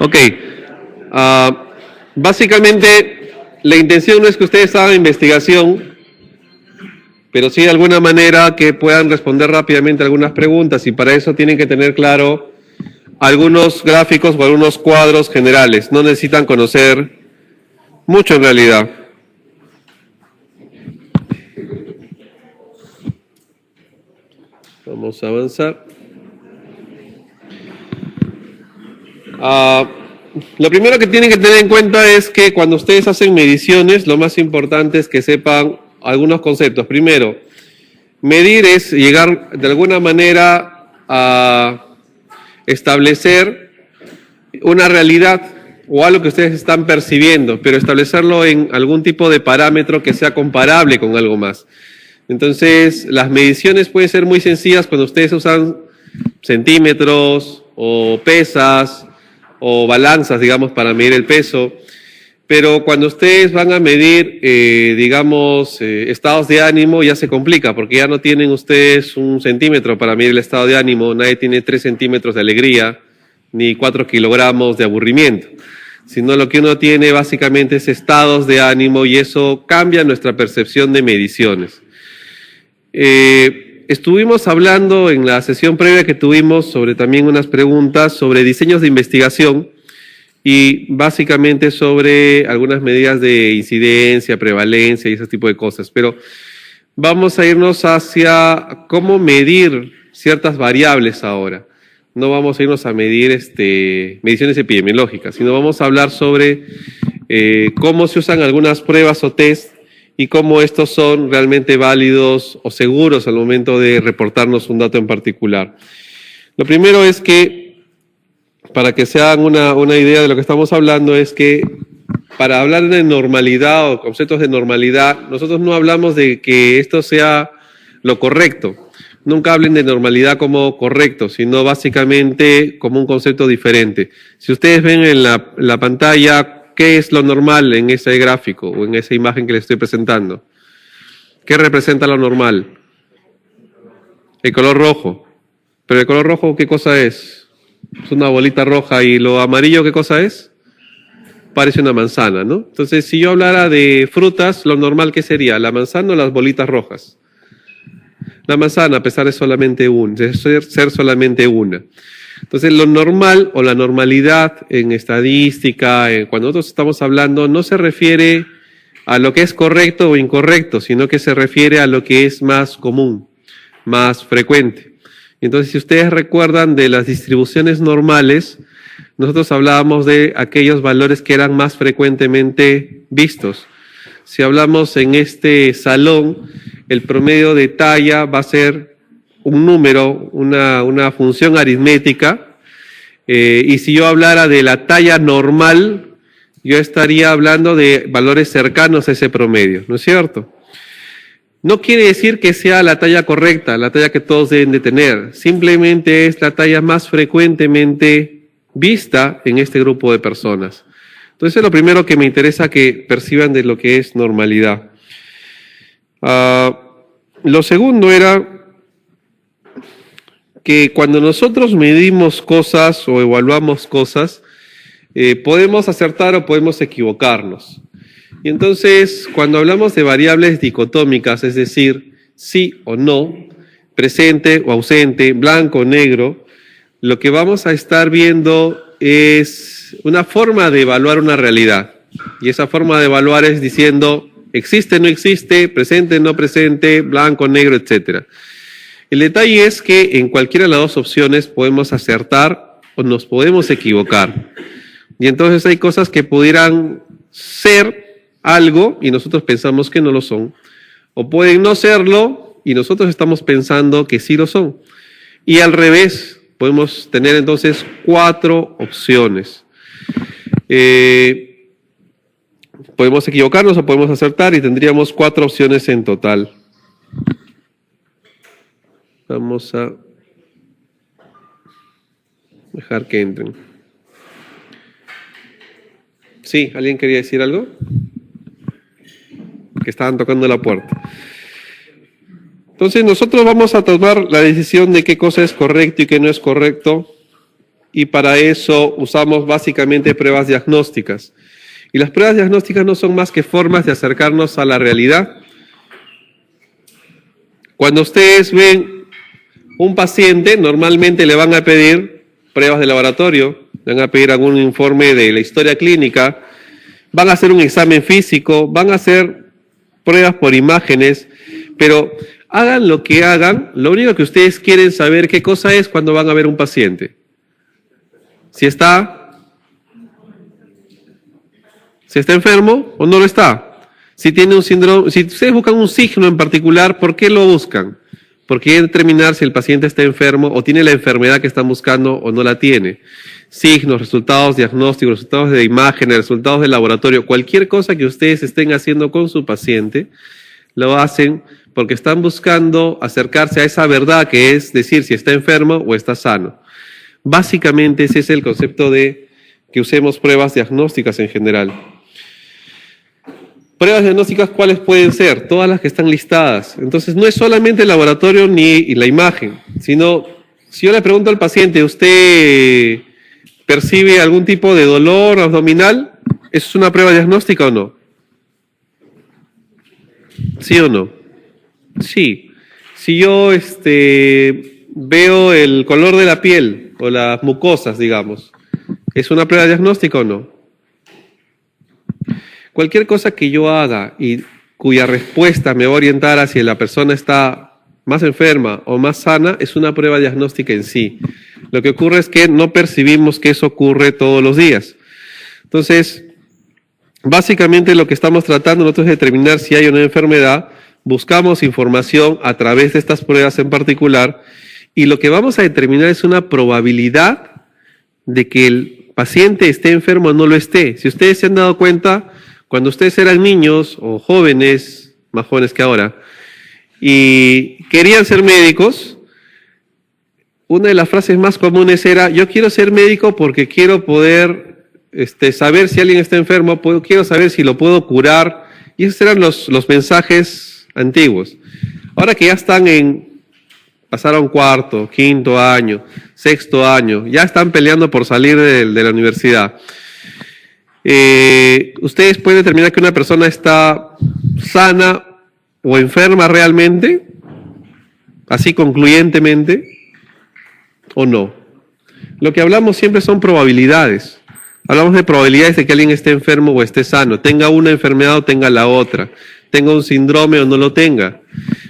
Ok. Básicamente, la intención no es que ustedes hagan investigación, pero sí de alguna manera que puedan responder rápidamente algunas preguntas, y para eso tienen que tener claro algunos gráficos o algunos cuadros generales. No necesitan conocer mucho en realidad. Vamos a avanzar. Lo primero que tienen que tener en cuenta es que cuando ustedes hacen mediciones, lo más importante es que sepan algunos conceptos. Primero, medir es llegar de alguna manera a establecer una realidad o algo que ustedes están percibiendo, pero establecerlo en algún tipo de parámetro que sea comparable con algo más. Entonces, las mediciones pueden ser muy sencillas cuando ustedes usan centímetros o pesas o balanzas, digamos, para medir el peso. Pero cuando ustedes van a medir, estados de ánimo, ya se complica, porque ya no tienen ustedes 1 centímetro para medir el estado de ánimo, nadie tiene 3 centímetros de alegría, ni 4 kilogramos de aburrimiento, sino lo que uno tiene básicamente es estados de ánimo, y eso cambia nuestra percepción de mediciones. Estuvimos hablando en la sesión previa que tuvimos sobre también unas preguntas sobre diseños de investigación y básicamente sobre algunas medidas de incidencia, prevalencia y ese tipo de cosas. Pero vamos a irnos hacia cómo medir ciertas variables ahora. No vamos a irnos a medir mediciones epidemiológicas, sino vamos a hablar sobre cómo se usan algunas pruebas o test y cómo estos son realmente válidos o seguros al momento de reportarnos un dato en particular. Lo primero es que, para que se hagan una idea de lo que estamos hablando, es que para hablar de normalidad o conceptos de normalidad, nosotros no hablamos de que esto sea lo correcto. Nunca hablen de normalidad como correcto, sino básicamente como un concepto diferente. Si ustedes ven en la pantalla, ¿qué es lo normal en ese gráfico o en esa imagen que les estoy presentando? ¿Qué representa lo normal? El color rojo. ¿Pero el color rojo qué cosa es? Es una bolita roja. ¿Y lo amarillo qué cosa es? Parece una manzana, ¿no? Entonces, si yo hablara de frutas, lo normal, ¿qué sería? ¿La manzana o las bolitas rojas? La manzana, a pesar de ser solamente una. Entonces, lo normal o la normalidad en estadística, cuando nosotros estamos hablando, no se refiere a lo que es correcto o incorrecto, sino que se refiere a lo que es más común, más frecuente. Entonces, si ustedes recuerdan de las distribuciones normales, nosotros hablábamos de aquellos valores que eran más frecuentemente vistos. Si hablamos en este salón, el promedio de talla va a ser un número, una función aritmética, y si yo hablara de la talla normal, yo estaría hablando de valores cercanos a ese promedio, ¿no es cierto? No quiere decir que sea la talla correcta, la talla que todos deben de tener, simplemente es la talla más frecuentemente vista en este grupo de personas. Entonces, es lo primero que me interesa que perciban de lo que es normalidad. Lo segundo era que cuando nosotros medimos cosas o evaluamos cosas, podemos acertar o podemos equivocarnos. Y entonces, cuando hablamos de variables dicotómicas, es decir, sí o no, presente o ausente, blanco o negro, lo que vamos a estar viendo es una forma de evaluar una realidad. Y esa forma de evaluar es diciendo existe, no existe, presente, no presente, blanco, negro, etc. El detalle es que en cualquiera de las dos opciones podemos acertar o nos podemos equivocar. Y entonces hay cosas que pudieran ser algo y nosotros pensamos que no lo son. O pueden no serlo y nosotros estamos pensando que sí lo son. Y al revés, podemos tener entonces 4 opciones. Podemos equivocarnos o podemos acertar y tendríamos 4 opciones en total. Vamos a dejar que entren. Sí, ¿alguien quería decir algo? Que estaban tocando la puerta. Entonces nosotros vamos a tomar la decisión de qué cosa es correcto y qué no es correcto y para eso usamos básicamente pruebas diagnósticas. Y las pruebas diagnósticas no son más que formas de acercarnos a la realidad. Cuando ustedes ven un paciente, normalmente le van a pedir pruebas de laboratorio, le van a pedir algún informe de la historia clínica, van a hacer un examen físico, van a hacer pruebas por imágenes, pero hagan lo que hagan, lo único que ustedes quieren saber qué cosa es cuando van a ver un paciente. Si está enfermo o no lo está. Si tiene un síndrome, si ustedes buscan un signo en particular, ¿por qué lo buscan? Porque quieren determinar si el paciente está enfermo o tiene la enfermedad que están buscando o no la tiene. Signos, resultados diagnósticos, resultados de imágenes, resultados de laboratorio, cualquier cosa que ustedes estén haciendo con su paciente, lo hacen porque están buscando acercarse a esa verdad que es decir si está enfermo o está sano. Básicamente ese es el concepto de que usemos pruebas diagnósticas en general. Pruebas diagnósticas, ¿cuáles pueden ser? Todas las que están listadas. Entonces, no es solamente el laboratorio ni la imagen, sino, si yo le pregunto al paciente, ¿usted percibe algún tipo de dolor abdominal? ¿Eso es una prueba diagnóstica o no? ¿Sí o no? Sí. Si yo veo el color de la piel o las mucosas, digamos, ¿es una prueba diagnóstica o no? Cualquier cosa que yo haga y cuya respuesta me va a orientar hacia la persona está más enferma o más sana, es una prueba diagnóstica en sí. Lo que ocurre es que no percibimos que eso ocurre todos los días. Entonces, básicamente lo que estamos tratando nosotros es determinar si hay una enfermedad, buscamos información a través de estas pruebas en particular, y lo que vamos a determinar es una probabilidad de que el paciente esté enfermo o no lo esté. Si ustedes se han dado cuenta, cuando ustedes eran niños o jóvenes, más jóvenes que ahora, y querían ser médicos, una de las frases más comunes era: yo quiero ser médico porque quiero poder saber si alguien está enfermo, quiero saber si lo puedo curar, y esos eran los mensajes antiguos. Ahora que ya pasaron cuarto, quinto año, sexto año, ya están peleando por salir de la universidad. Ustedes pueden determinar que una persona está sana o enferma realmente, así concluyentemente, o no. Lo que hablamos siempre son probabilidades. Hablamos de probabilidades de que alguien esté enfermo o esté sano, tenga una enfermedad o tenga la otra, tenga un síndrome o no lo tenga.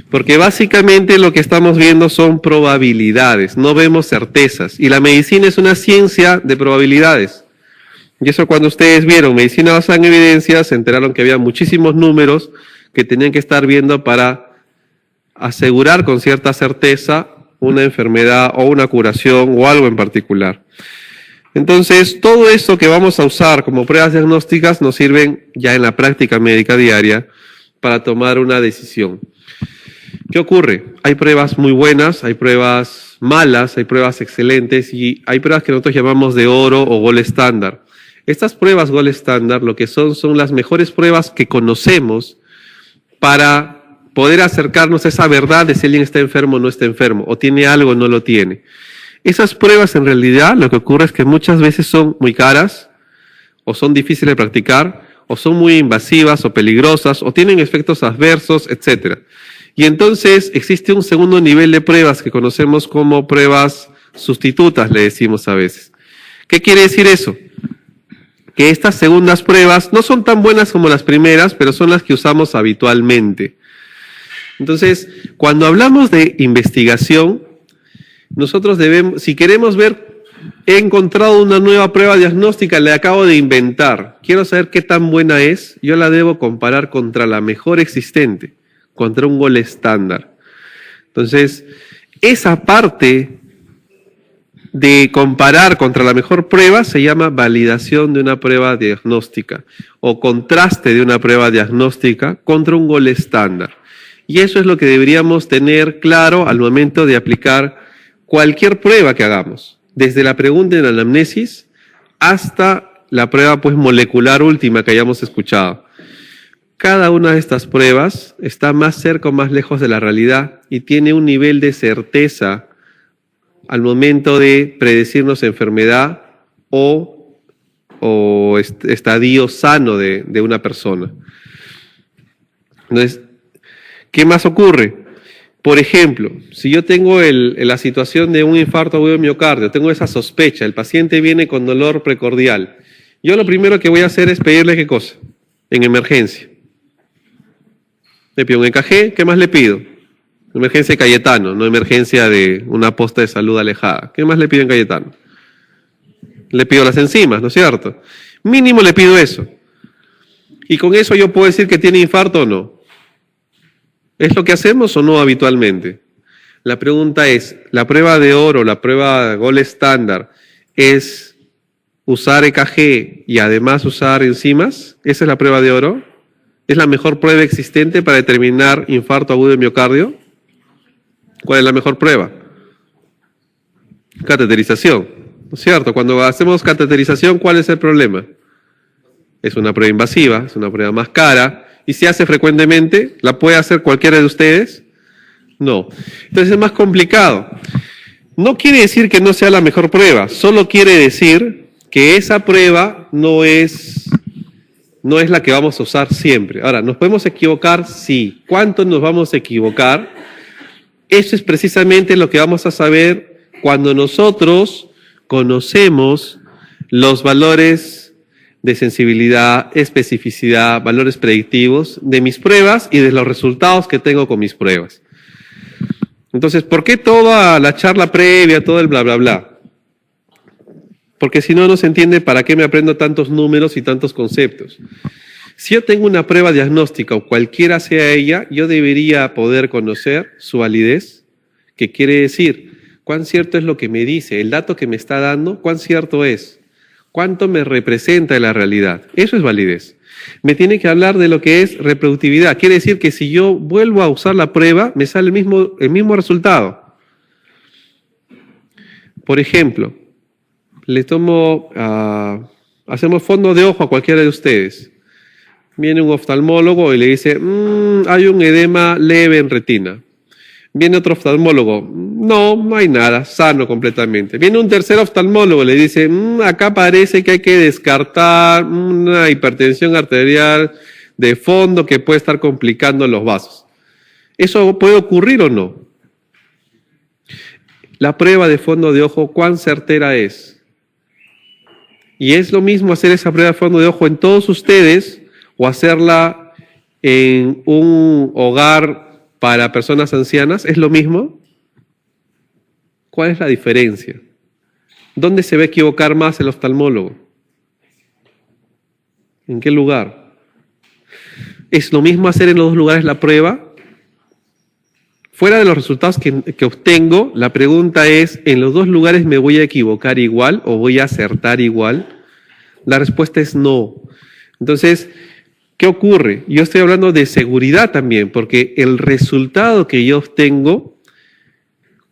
Porque básicamente lo que estamos viendo son probabilidades, no vemos certezas. Y la medicina es una ciencia de probabilidades. Y eso, cuando ustedes vieron medicina basada en evidencias, se enteraron que había muchísimos números que tenían que estar viendo para asegurar con cierta certeza una enfermedad o una curación o algo en particular. Entonces, todo esto que vamos a usar como pruebas diagnósticas nos sirven ya en la práctica médica diaria para tomar una decisión. ¿Qué ocurre? Hay pruebas muy buenas, hay pruebas malas, hay pruebas excelentes y hay pruebas que nosotros llamamos de oro o gold estándar. Estas pruebas gold estándar lo que son las mejores pruebas que conocemos para poder acercarnos a esa verdad de si alguien está enfermo o no está enfermo, o tiene algo o no lo tiene. Esas pruebas, en realidad, lo que ocurre es que muchas veces son muy caras, o son difíciles de practicar, o son muy invasivas o peligrosas, o tienen efectos adversos, etc. Y entonces existe un segundo nivel de pruebas que conocemos como pruebas sustitutas, le decimos a veces. ¿Qué quiere decir eso? Que estas segundas pruebas no son tan buenas como las primeras, pero son las que usamos habitualmente. Entonces, cuando hablamos de investigación, nosotros debemos, si queremos ver, he encontrado una nueva prueba diagnóstica, la acabo de inventar, quiero saber qué tan buena es, yo la debo comparar contra la mejor existente, contra un gold estándar. Entonces, esa parte de comparar contra la mejor prueba se llama validación de una prueba diagnóstica o contraste de una prueba diagnóstica contra un gold estándar. Y eso es lo que deberíamos tener claro al momento de aplicar cualquier prueba que hagamos, desde la pregunta en la anamnesis hasta la prueba molecular última que hayamos escuchado. Cada una de estas pruebas está más cerca o más lejos de la realidad y tiene un nivel de certeza al momento de predecirnos enfermedad o estadio sano de una persona. Entonces, ¿qué más ocurre? Por ejemplo, si yo tengo la situación de un infarto agudo de miocardio, tengo esa sospecha, el paciente viene con dolor precordial, yo lo primero que voy a hacer es pedirle ¿qué cosa? En emergencia. Le pido un EKG, ¿qué más le pido? Emergencia de Cayetano, no emergencia de una posta de salud alejada. ¿Qué más le pido en Cayetano? Le pido las enzimas, ¿no es cierto? Mínimo le pido eso. Y con eso yo puedo decir que tiene infarto o no. ¿Es lo que hacemos o no habitualmente? La pregunta es, ¿la prueba de oro, la prueba gold estándar, es usar EKG y además usar enzimas? ¿Esa es la prueba de oro? ¿Es la mejor prueba existente para determinar infarto agudo de miocardio? ¿Cuál es la mejor prueba? Cateterización, ¿no es cierto? Cuando hacemos cateterización, ¿cuál es el problema? Es una prueba invasiva, es una prueba más cara, y se hace frecuentemente. ¿La puede hacer cualquiera de ustedes? No. Entonces es más complicado. No quiere decir que no sea la mejor prueba, solo quiere decir que esa prueba no es la que vamos a usar siempre. Ahora, ¿nos podemos equivocar? Sí. ¿Cuánto nos vamos a equivocar? Eso es precisamente lo que vamos a saber cuando nosotros conocemos los valores de sensibilidad, especificidad, valores predictivos de mis pruebas y de los resultados que tengo con mis pruebas. Entonces, ¿por qué toda la charla previa, todo el bla, bla, bla? Porque si no, no se entiende para qué me aprendo tantos números y tantos conceptos. Si yo tengo una prueba diagnóstica o cualquiera sea ella, yo debería poder conocer su validez, que quiere decir cuán cierto es lo que me dice, el dato que me está dando, cuán cierto es, cuánto me representa en la realidad. Eso es validez. Me tiene que hablar de lo que es reproductividad. Quiere decir que si yo vuelvo a usar la prueba, me sale el mismo resultado. Por ejemplo, hacemos fondo de ojo a cualquiera de ustedes. Viene un oftalmólogo y le dice, hay un edema leve en retina. Viene otro oftalmólogo, no hay nada, sano completamente. Viene un tercer oftalmólogo y le dice, acá parece que hay que descartar una hipertensión arterial de fondo que puede estar complicando los vasos. ¿Eso puede ocurrir o no? La prueba de fondo de ojo, ¿cuán certera es? Y es lo mismo hacer esa prueba de fondo de ojo en todos ustedes o hacerla en un hogar para personas ancianas, ¿es lo mismo? ¿Cuál es la diferencia? ¿Dónde se va a equivocar más el oftalmólogo? ¿En qué lugar? ¿Es lo mismo hacer en los dos lugares la prueba? Fuera de los resultados que obtengo, la pregunta es, ¿en los dos lugares me voy a equivocar igual o voy a acertar igual? La respuesta es no. Entonces, ¿qué ocurre? Yo estoy hablando de seguridad también, porque el resultado que yo obtengo,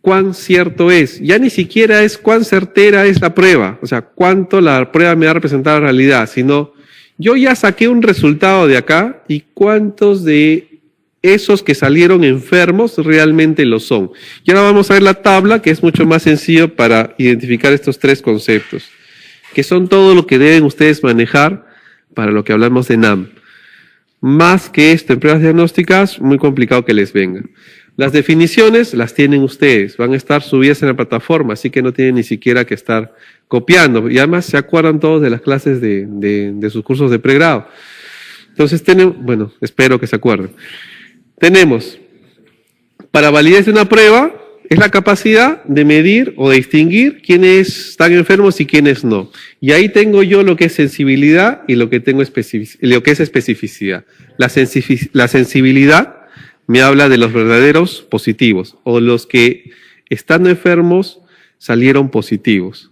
cuán cierto es. Ya ni siquiera es cuán certera es la prueba, o sea, cuánto la prueba me va a representar la realidad, sino yo ya saqué un resultado de acá y cuántos de esos que salieron enfermos realmente lo son. Y ahora vamos a ver la tabla, que es mucho más sencillo para identificar estos tres conceptos, que son todo lo que deben ustedes manejar para lo que hablamos de NAM. Más que esto, en pruebas diagnósticas, muy complicado que les venga. Las definiciones las tienen ustedes, van a estar subidas en la plataforma, así que no tienen ni siquiera que estar copiando. Y además se acuerdan todos de las clases de sus cursos de pregrado. Entonces bueno, espero que se acuerden. Tenemos, para validez de una prueba, es la capacidad de medir o de distinguir quiénes están enfermos y quiénes no. Y ahí tengo yo lo que es sensibilidad y lo que es especificidad. La sensibilidad me habla de los verdaderos positivos o los que estando enfermos salieron positivos.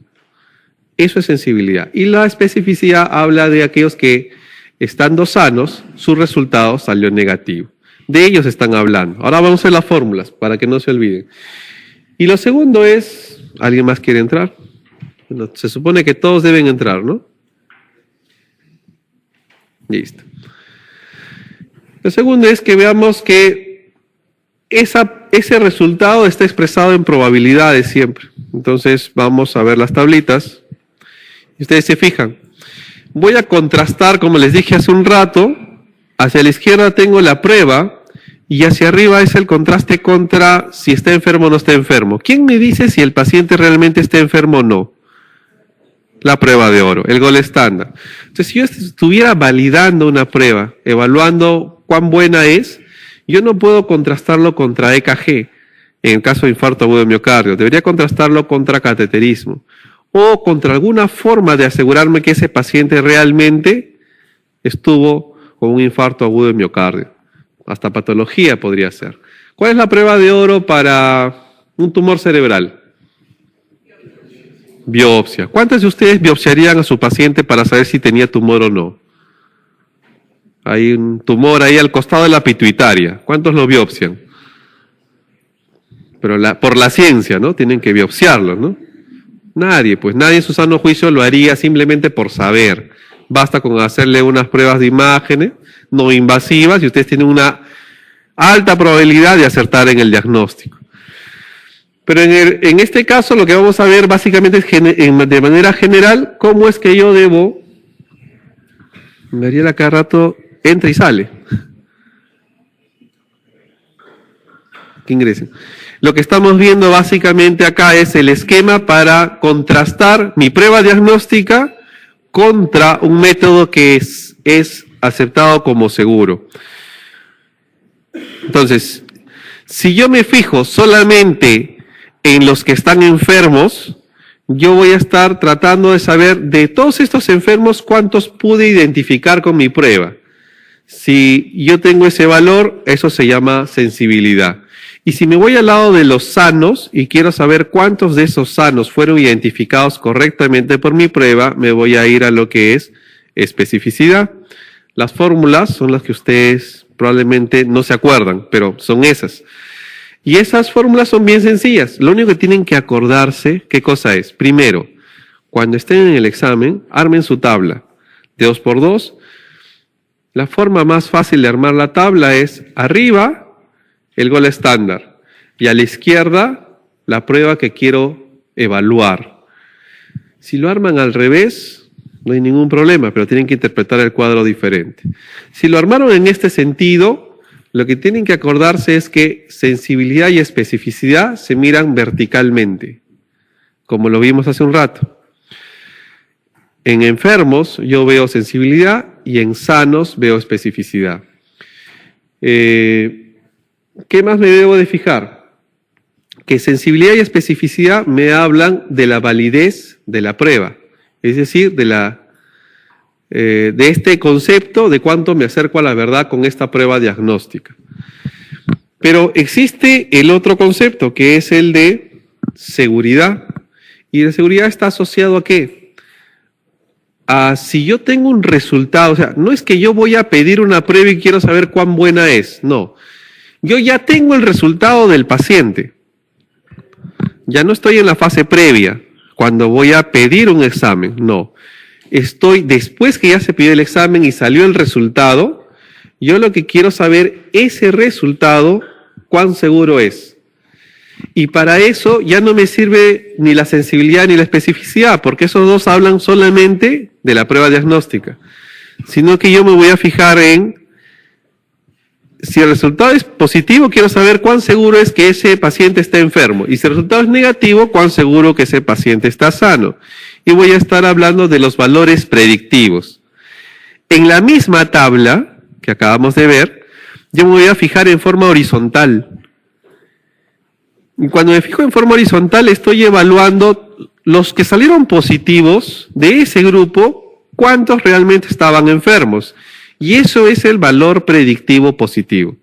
Eso es sensibilidad. Y la especificidad habla de aquellos que estando sanos, su resultado salió negativo. De ellos están hablando. Ahora vamos a ver las fórmulas para que no se olviden. Y lo segundo es, ¿alguien más quiere entrar? Bueno, se supone que todos deben entrar, ¿no? Listo. Lo segundo es que veamos que ese resultado está expresado en probabilidades siempre. Entonces vamos a ver las tablitas. Y ustedes se fijan. Voy a contrastar, como les dije hace un rato, hacia la izquierda tengo la prueba y hacia arriba es el contraste contra si está enfermo o no está enfermo. ¿Quién me dice si el paciente realmente está enfermo o no? La prueba de oro, el gol estándar. Entonces, si yo estuviera validando una prueba, evaluando cuán buena es, yo no puedo contrastarlo contra EKG, en el caso de infarto agudo de miocardio. Debería contrastarlo contra cateterismo o contra alguna forma de asegurarme que ese paciente realmente estuvo con un infarto agudo de miocardio. Hasta patología podría ser. ¿Cuál es la prueba de oro para un tumor cerebral? Biopsia. ¿Cuántos de ustedes biopsiarían a su paciente para saber si tenía tumor o no? Hay un tumor ahí al costado de la pituitaria. ¿Cuántos lo biopsian? Pero por la ciencia, ¿no? Tienen que biopsiarlo, ¿no? Nadie, pues nadie en su sano juicio lo haría simplemente por saber. Basta con hacerle unas pruebas de imágenes no invasivas y ustedes tienen una alta probabilidad de acertar en el diagnóstico. Pero en este caso lo que vamos a ver básicamente es de manera general cómo es que yo debo... Mariela cada rato entra y sale. Que ingresen. Lo que estamos viendo básicamente acá es el esquema para contrastar mi prueba diagnóstica contra un método que es aceptado como seguro. Entonces, si yo me fijo solamente en los que están enfermos, yo voy a estar tratando de saber de todos estos enfermos cuántos pude identificar con mi prueba. Si yo tengo ese valor, eso se llama sensibilidad. Y si me voy al lado de los sanos y quiero saber cuántos de esos sanos fueron identificados correctamente por mi prueba, me voy a ir a lo que es especificidad. Las fórmulas son las que ustedes probablemente no se acuerdan, pero son esas. Y esas fórmulas son bien sencillas. Lo único que tienen que acordarse, ¿qué cosa es? Primero, cuando estén en el examen, armen su tabla de 2×2. La forma más fácil de armar la tabla es arriba el gol estándar y a la izquierda la prueba que quiero evaluar. Si lo arman al revés, no hay ningún problema, pero tienen que interpretar el cuadro diferente. Si lo armaron en este sentido, lo que tienen que acordarse es que sensibilidad y especificidad se miran verticalmente, como lo vimos hace un rato. En enfermos yo veo sensibilidad y en sanos veo especificidad. ¿Qué más me debo de fijar? Que sensibilidad y especificidad me hablan de la validez de la prueba, es decir, de este concepto de cuánto me acerco a la verdad con esta prueba diagnóstica. Pero existe el otro concepto que es el de seguridad. ¿Y la seguridad está asociado a qué? A si yo tengo un resultado, o sea, no es que yo voy a pedir una prueba y quiero saber cuán buena es, no. Yo ya tengo el resultado del paciente. Ya no estoy en la fase previa, cuando voy a pedir un examen, no. Estoy, después que ya se pidió el examen y salió el resultado, yo lo que quiero saber, ese resultado, cuán seguro es. Y para eso ya no me sirve ni la sensibilidad ni la especificidad, porque esos dos hablan solamente de la prueba diagnóstica, sino que yo me voy a fijar en, si el resultado es positivo, quiero saber cuán seguro es que ese paciente está enfermo, y si el resultado es negativo, cuán seguro que ese paciente está sano. Y voy a estar hablando de los valores predictivos. En la misma tabla que acabamos de ver, yo me voy a fijar en forma horizontal. Y cuando me fijo en forma horizontal, estoy evaluando los que salieron positivos de ese grupo, cuántos realmente estaban enfermos. Y eso es el valor predictivo positivo.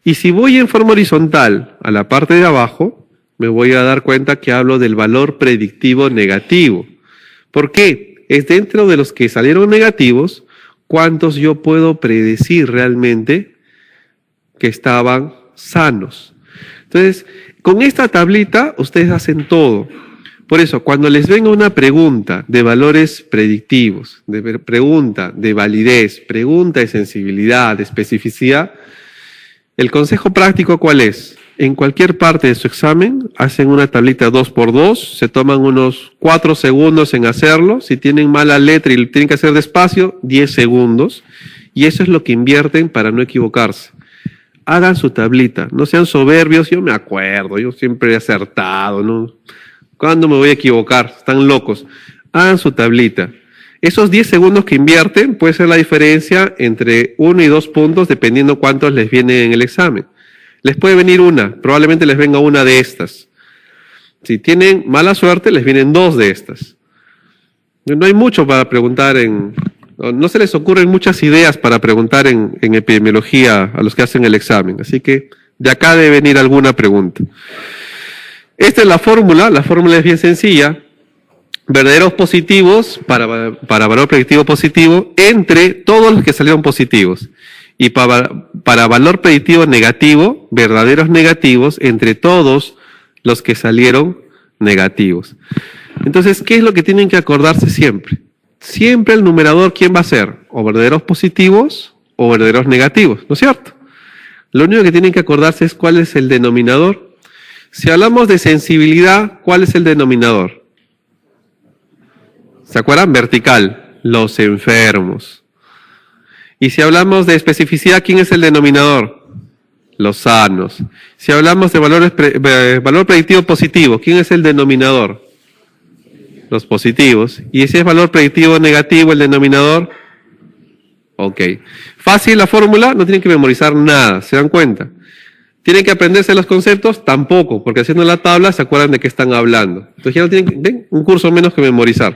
Y si voy en forma horizontal a la parte de abajo, me voy a dar cuenta que hablo del valor predictivo negativo. ¿Por qué? Es dentro de los que salieron negativos, cuántos yo puedo predecir realmente que estaban sanos. Entonces, con esta tablita ustedes hacen todo. Por eso, cuando les venga una pregunta de valores predictivos, pregunta de validez, pregunta de sensibilidad, de especificidad, el consejo práctico ¿cuál es? en cualquier parte de su examen, hacen una tablita 2x2, se toman unos 4 segundos en hacerlo. Si tienen mala letra y lo tienen que hacer despacio, 10 segundos. Y eso es lo que invierten para no equivocarse. Hagan su tablita, no sean soberbios. Yo me acuerdo, yo siempre he acertado, ¿no? ¿Cuándo me voy a equivocar? Están locos. Hagan su tablita. Esos 10 segundos que invierten puede ser la diferencia entre 1 y 2 puntos, dependiendo cuántos les viene en el examen. Les puede venir una, probablemente les venga una de estas. Si tienen mala suerte, les vienen 2 de estas. No hay mucho para preguntar no se les ocurren muchas ideas para preguntar en epidemiología a los que hacen el examen. Así que de acá debe venir alguna pregunta. Esta es la fórmula es bien sencilla. Verdaderos positivos para valor predictivo positivo entre todos los que salieron positivos. Y para valor predictivo negativo, verdaderos negativos entre todos los que salieron negativos. Entonces, ¿qué es lo que tienen que acordarse siempre? Siempre el numerador, ¿quién va a ser? O verdaderos positivos o verdaderos negativos, ¿no es cierto? Lo único que tienen que acordarse es cuál es el denominador. Si hablamos de sensibilidad, ¿cuál es el denominador? ¿Se acuerdan? Vertical, los enfermos. Y si hablamos de especificidad, ¿quién es el denominador? Los sanos. Si hablamos de valor predictivo positivo, ¿quién es el denominador? Los positivos. ¿Y si es valor predictivo negativo el denominador? Ok. ¿Fácil la fórmula? No tienen que memorizar nada, ¿se dan cuenta? ¿Tienen que aprenderse los conceptos? Tampoco, porque haciendo la tabla se acuerdan de qué están hablando. Entonces ya no tienen ¿ven? Un curso menos que memorizar.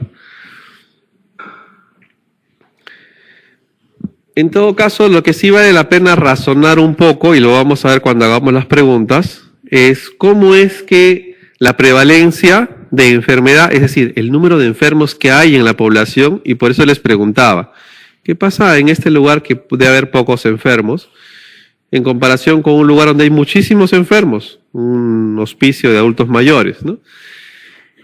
En todo caso, lo que sí vale la pena razonar un poco, y lo vamos a ver cuando hagamos las preguntas, es cómo es que la prevalencia de enfermedad, es decir, el número de enfermos que hay en la población, y por eso les preguntaba, ¿qué pasa en este lugar que puede haber pocos enfermos, en comparación con un lugar donde hay muchísimos enfermos, un hospicio de adultos mayores, ¿no?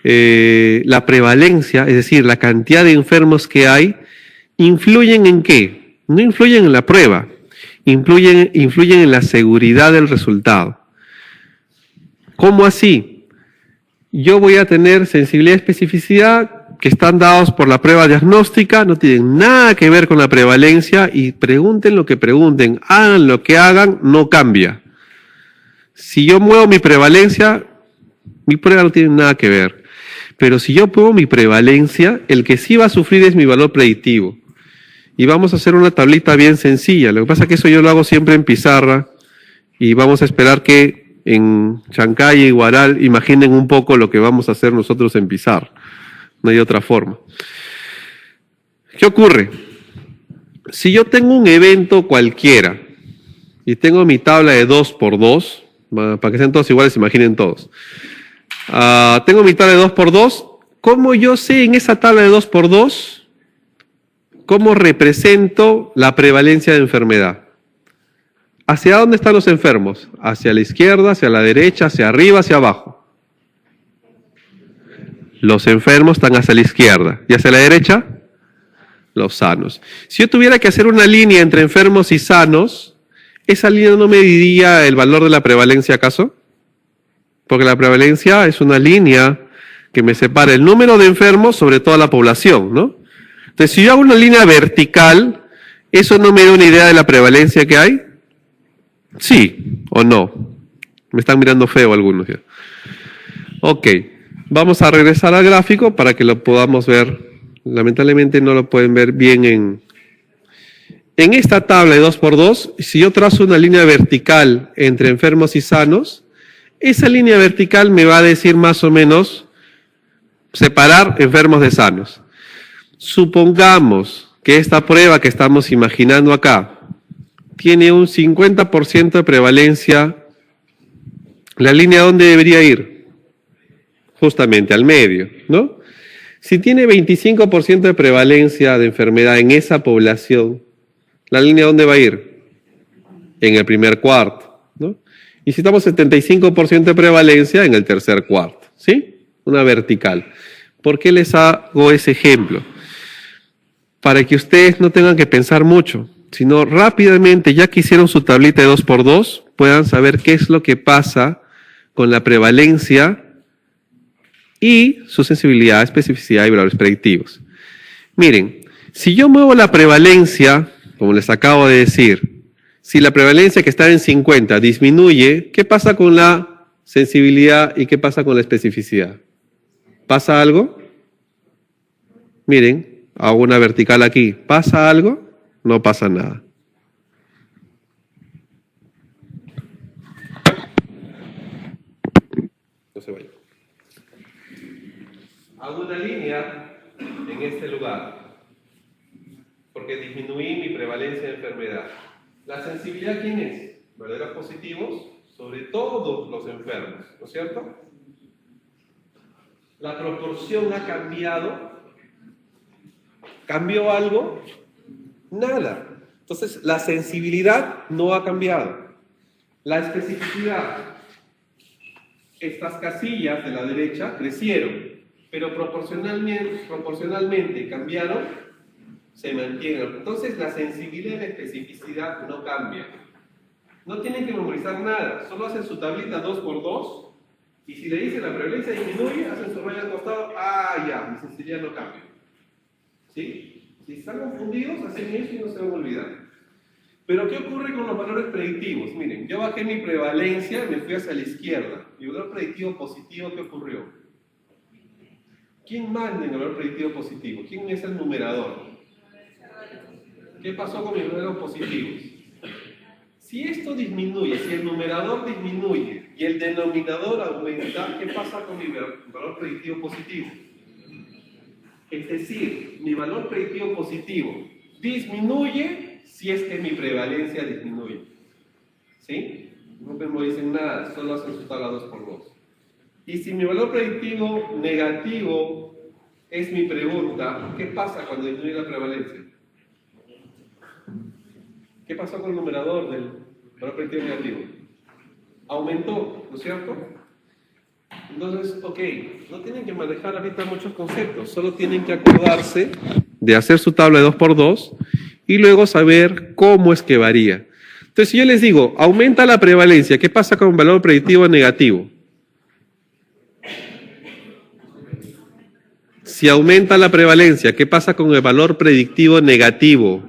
La prevalencia, es decir, la cantidad de enfermos que hay, ¿influyen en qué? No influyen en la prueba, influyen en la seguridad del resultado. ¿Cómo así? Yo voy a tener sensibilidad y especificidad que están dados por la prueba diagnóstica, no tienen nada que ver con la prevalencia y pregunten lo que pregunten, hagan lo que hagan, no cambia. Si yo muevo mi prevalencia, mi prueba no tiene nada que ver. Pero si yo muevo mi prevalencia, el que sí va a sufrir es mi valor predictivo. Y vamos a hacer una tablita bien sencilla. Lo que pasa es que eso yo lo hago siempre en pizarra y vamos a esperar que en Chancay y Guaral imaginen un poco lo que vamos a hacer nosotros en pizarra. No hay otra forma. ¿Qué ocurre? Si yo tengo un evento cualquiera y tengo mi tabla de 2x2, para que sean todos iguales, imaginen todos. Tengo mi tabla de 2x2. ¿Cómo yo sé en esa tabla de 2x2? ¿Cómo represento la prevalencia de enfermedad? ¿Hacia dónde están los enfermos? ¿Hacia la izquierda, hacia la derecha, hacia arriba, hacia abajo? Los enfermos están hacia la izquierda. ¿Y hacia la derecha? Los sanos. Si yo tuviera que hacer una línea entre enfermos y sanos, ¿esa línea no mediría el valor de la prevalencia acaso? Porque la prevalencia es una línea que me separa el número de enfermos sobre toda la población, ¿no? Entonces, si yo hago una línea vertical, ¿eso no me da una idea de la prevalencia que hay? ¿Sí o no? Me están mirando feo algunos ya. Ok, vamos a regresar al gráfico para que lo podamos ver. Lamentablemente no lo pueden ver bien en esta tabla de 2x2. Si yo trazo una línea vertical entre enfermos y sanos, esa línea vertical me va a decir más o menos separar enfermos de sanos. Supongamos que esta prueba que estamos imaginando acá tiene un 50% de prevalencia. ¿La línea dónde debería ir? Justamente al medio, ¿no? Si tiene 25% de prevalencia de enfermedad en esa población, ¿la línea dónde va a ir? En el primer cuarto, ¿no? Y si estamos 75% de prevalencia, en el tercer cuarto, ¿sí? Una vertical. ¿Por qué les hago ese ejemplo? Para que ustedes no tengan que pensar mucho. sino rápidamente, ya que hicieron su tablita de 2×2, puedan saber qué es lo que pasa con la prevalencia y su sensibilidad, especificidad y valores predictivos. Miren, si yo muevo la prevalencia, como les acabo de decir, si la prevalencia que está en 50 disminuye, ¿qué pasa con la sensibilidad y qué pasa con la especificidad? ¿Pasa algo? Miren, hago una vertical aquí. ¿Pasa algo? No pasa nada. No se vaya. Hago una línea en este lugar, porque disminuí mi prevalencia de enfermedad. ¿La sensibilidad quién es? Verdaderos positivos sobre todos los enfermos, ¿no es cierto? ¿La proporción ha cambiado? ¿Cambió algo? Nada. Entonces, la sensibilidad no ha cambiado. La especificidad, estas casillas de la derecha crecieron, pero proporcionalmente cambiaron, se mantienen. Entonces, la sensibilidad y la especificidad no cambian. No tienen que memorizar nada, solo hacen su tablita 2×2, y si le dicen la prevalencia disminuye, hacen su raya al costado, ya, mi sensibilidad no cambia. ¿Sí? Si están confundidos, hacen eso y no se van a olvidar. Pero ¿qué ocurre con los valores predictivos? Miren, yo bajé mi prevalencia y me fui hacia la izquierda. Mi valor predictivo positivo, ¿qué ocurrió? ¿Quién manda en el valor predictivo positivo? ¿Quién es el numerador? ¿Qué pasó con mis valores positivos? Si esto disminuye, si el numerador disminuye y el denominador aumenta, ¿qué pasa con mi valor predictivo positivo? Es decir, mi valor predictivo positivo disminuye si es que mi prevalencia disminuye. ¿Sí? No memoricen nada, solo hacen su tabla 2×2. Y si mi valor predictivo negativo es mi pregunta, ¿qué pasa cuando disminuye la prevalencia? ¿Qué pasó con el numerador del valor predictivo negativo? Aumentó, ¿no es cierto? Entonces, ok, no tienen que manejar ahorita muchos conceptos, solo tienen que acordarse de hacer su tabla de 2×2 y luego saber cómo es que varía. Entonces, si yo les digo, aumenta la prevalencia, ¿qué pasa con el valor predictivo negativo? Si aumenta la prevalencia, ¿qué pasa con el valor predictivo negativo?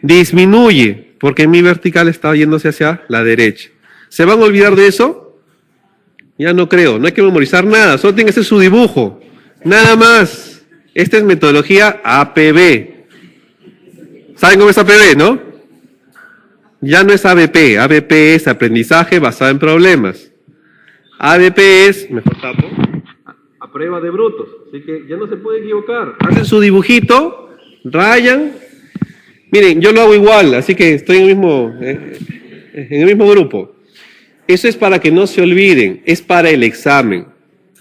Disminuye, porque mi vertical está yéndose hacia la derecha. ¿Se van a olvidar de eso? Ya no creo, no hay que memorizar nada, solo tiene que hacer su dibujo. Nada más. Esta es metodología APB. ¿Saben cómo es APB, no? Ya no es ABP. ABP es aprendizaje basado en problemas. ABP es, mejor tapo, a prueba de brutos. Así que ya no se puede equivocar. Hacen su dibujito, rayan. Miren, yo lo hago igual, así que estoy en el mismo grupo. Eso es para que no se olviden, es para el examen.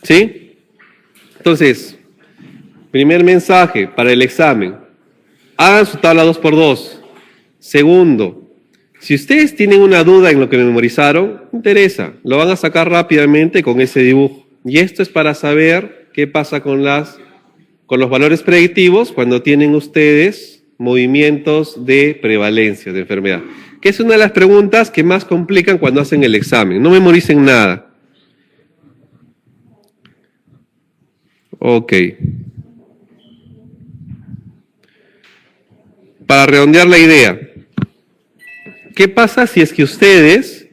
¿Sí? Entonces, primer mensaje para el examen. Hagan su tabla 2×2. Segundo, si ustedes tienen una duda en lo que memorizaron, no interesa, lo van a sacar rápidamente con ese dibujo. Y esto es para saber qué pasa con los valores predictivos cuando tienen ustedes movimientos de prevalencia de enfermedad, que es una de las preguntas que más complican cuando hacen el examen. No memoricen nada. Ok. Para redondear la idea, ¿qué pasa si es que ustedes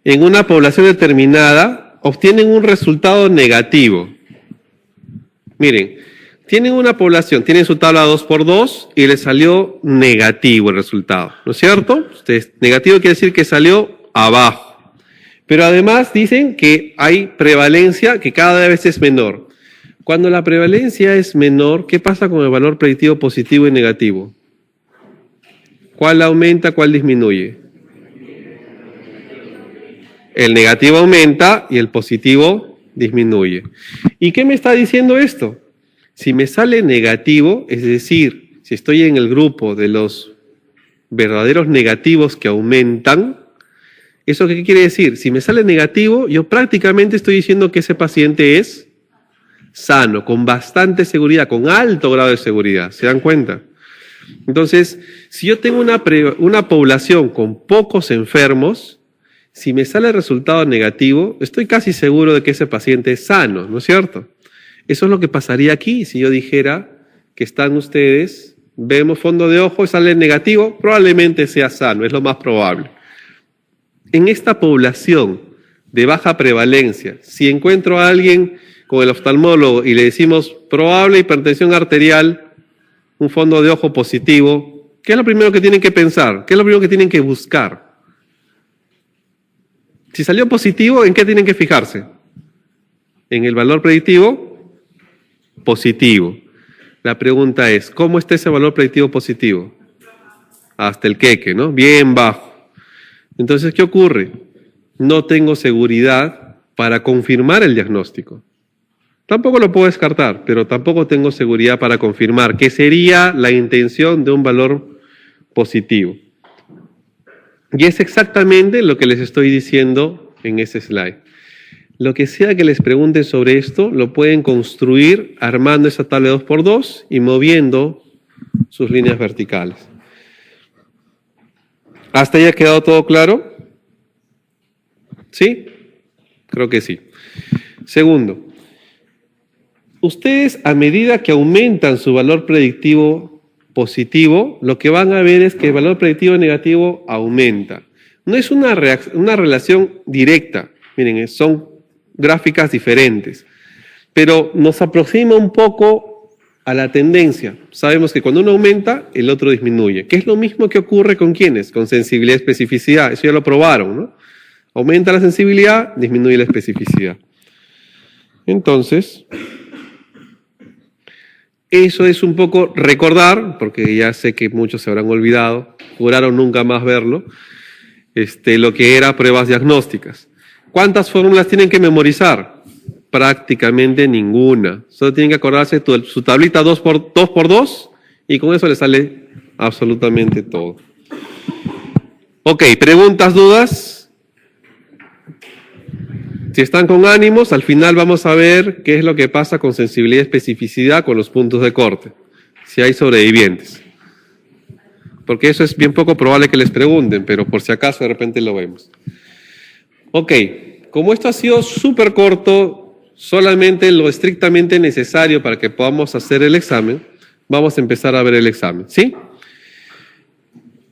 en una población determinada obtienen un resultado negativo? Miren, tienen una población, tienen su tabla 2×2 y les salió negativo el resultado, ¿no es cierto? Negativo quiere decir que salió abajo. Pero además dicen que hay prevalencia que cada vez es menor. Cuando la prevalencia es menor, ¿qué pasa con el valor predictivo positivo y negativo? ¿Cuál aumenta, cuál disminuye? El negativo aumenta y el positivo disminuye. ¿Y qué me está diciendo esto? Si me sale negativo, es decir, si estoy en el grupo de los verdaderos negativos que aumentan, ¿eso qué quiere decir? Si me sale negativo, yo prácticamente estoy diciendo que ese paciente es sano, con bastante seguridad, con alto grado de seguridad. ¿Se dan cuenta? Entonces, si yo tengo una población con pocos enfermos, si me sale el resultado negativo, estoy casi seguro de que ese paciente es sano, ¿no es cierto? Eso es lo que pasaría aquí si yo dijera que están ustedes, vemos fondo de ojo y sale negativo, probablemente sea sano, es lo más probable. En esta población de baja prevalencia, si encuentro a alguien con el oftalmólogo y le decimos probable hipertensión arterial, un fondo de ojo positivo, ¿qué es lo primero que tienen que pensar? ¿Qué es lo primero que tienen que buscar? Si salió positivo, ¿en qué tienen que fijarse? En el valor predictivo positivo. La pregunta es, ¿cómo está ese valor predictivo positivo? Hasta el queque, ¿no? Bien bajo. Entonces, ¿qué ocurre? No tengo seguridad para confirmar el diagnóstico. Tampoco lo puedo descartar, pero tampoco tengo seguridad para confirmar que sería la intención de un valor positivo. Y es exactamente lo que les estoy diciendo en ese slide. Lo que sea que les pregunten sobre esto, lo pueden construir armando esa tabla de 2x2 y moviendo sus líneas verticales. ¿Hasta ahí ha quedado todo claro? ¿Sí? Creo que sí. Segundo, ustedes a medida que aumentan su valor predictivo positivo, lo que van a ver es que el valor predictivo negativo aumenta. No es una relación directa, miren, son gráficas diferentes, pero nos aproxima un poco a la tendencia. Sabemos que cuando uno aumenta, el otro disminuye, que es lo mismo que ocurre con ¿quiénes? Con sensibilidad y especificidad, eso ya lo probaron, ¿no? Aumenta la sensibilidad, disminuye la especificidad. Entonces, eso es un poco recordar, porque ya sé que muchos se habrán olvidado, juraron nunca más verlo, lo que era pruebas diagnósticas. ¿Cuántas fórmulas tienen que memorizar? Prácticamente ninguna. Solo tienen que acordarse su tablita 2x2 y con eso les sale absolutamente todo. Ok, preguntas, dudas. Si están con ánimos, al final vamos a ver qué es lo que pasa con sensibilidad y especificidad con los puntos de corte, si hay sobrevivientes. Porque eso es bien poco probable que les pregunten, pero por si acaso de repente lo vemos. Ok, como esto ha sido súper corto, solamente lo estrictamente necesario para que podamos hacer el examen, vamos a empezar a ver el examen, ¿sí?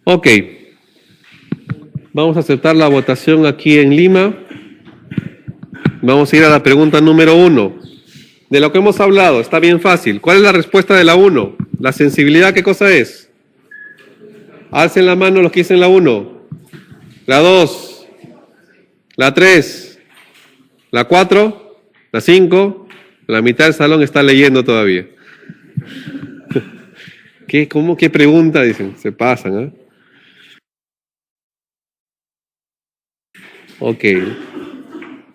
Ok, vamos a aceptar la votación aquí en Lima. Vamos a ir a la pregunta número 1. De lo que hemos hablado, está bien fácil. ¿Cuál es la respuesta de la 1? ¿La sensibilidad qué cosa es? Alcen la mano los que dicen la 1. La 2. La 3. La 4. La 5. La mitad del salón está leyendo todavía. ¿Qué pregunta? Dicen, se pasan, ¿eh? Ok.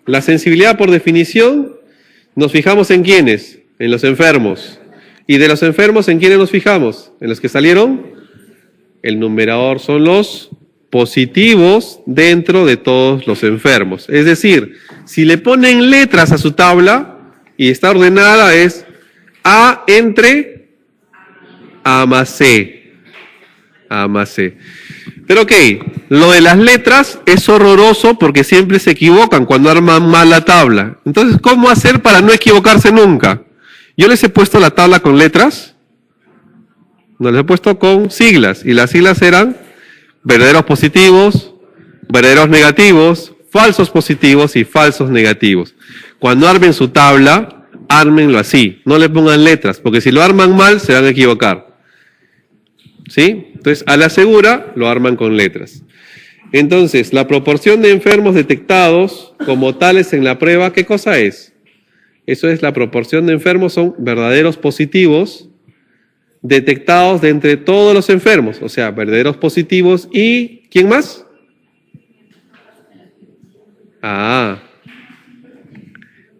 La sensibilidad, por definición, nos fijamos en quiénes, en los enfermos. Y de los enfermos, ¿en quiénes nos fijamos? En los que salieron. El numerador son los positivos dentro de todos los enfermos. Es decir, si le ponen letras a su tabla y está ordenada, es A entre A más C. A más C. Pero ok, lo de las letras es horroroso porque siempre se equivocan cuando arman mal la tabla. Entonces, ¿cómo hacer para no equivocarse nunca? Yo les he puesto la tabla con letras, no les he puesto con siglas, y las siglas eran verdaderos positivos, verdaderos negativos, falsos positivos y falsos negativos. Cuando armen su tabla, ármenlo así, no le pongan letras, porque si lo arman mal, se van a equivocar. ¿Sí? Entonces, a la segura, lo arman con letras. Entonces, la proporción de enfermos detectados como tales en la prueba, ¿qué cosa es? Eso es la proporción de enfermos, son verdaderos positivos detectados de entre todos los enfermos, o sea, verdaderos positivos y ¿quién más?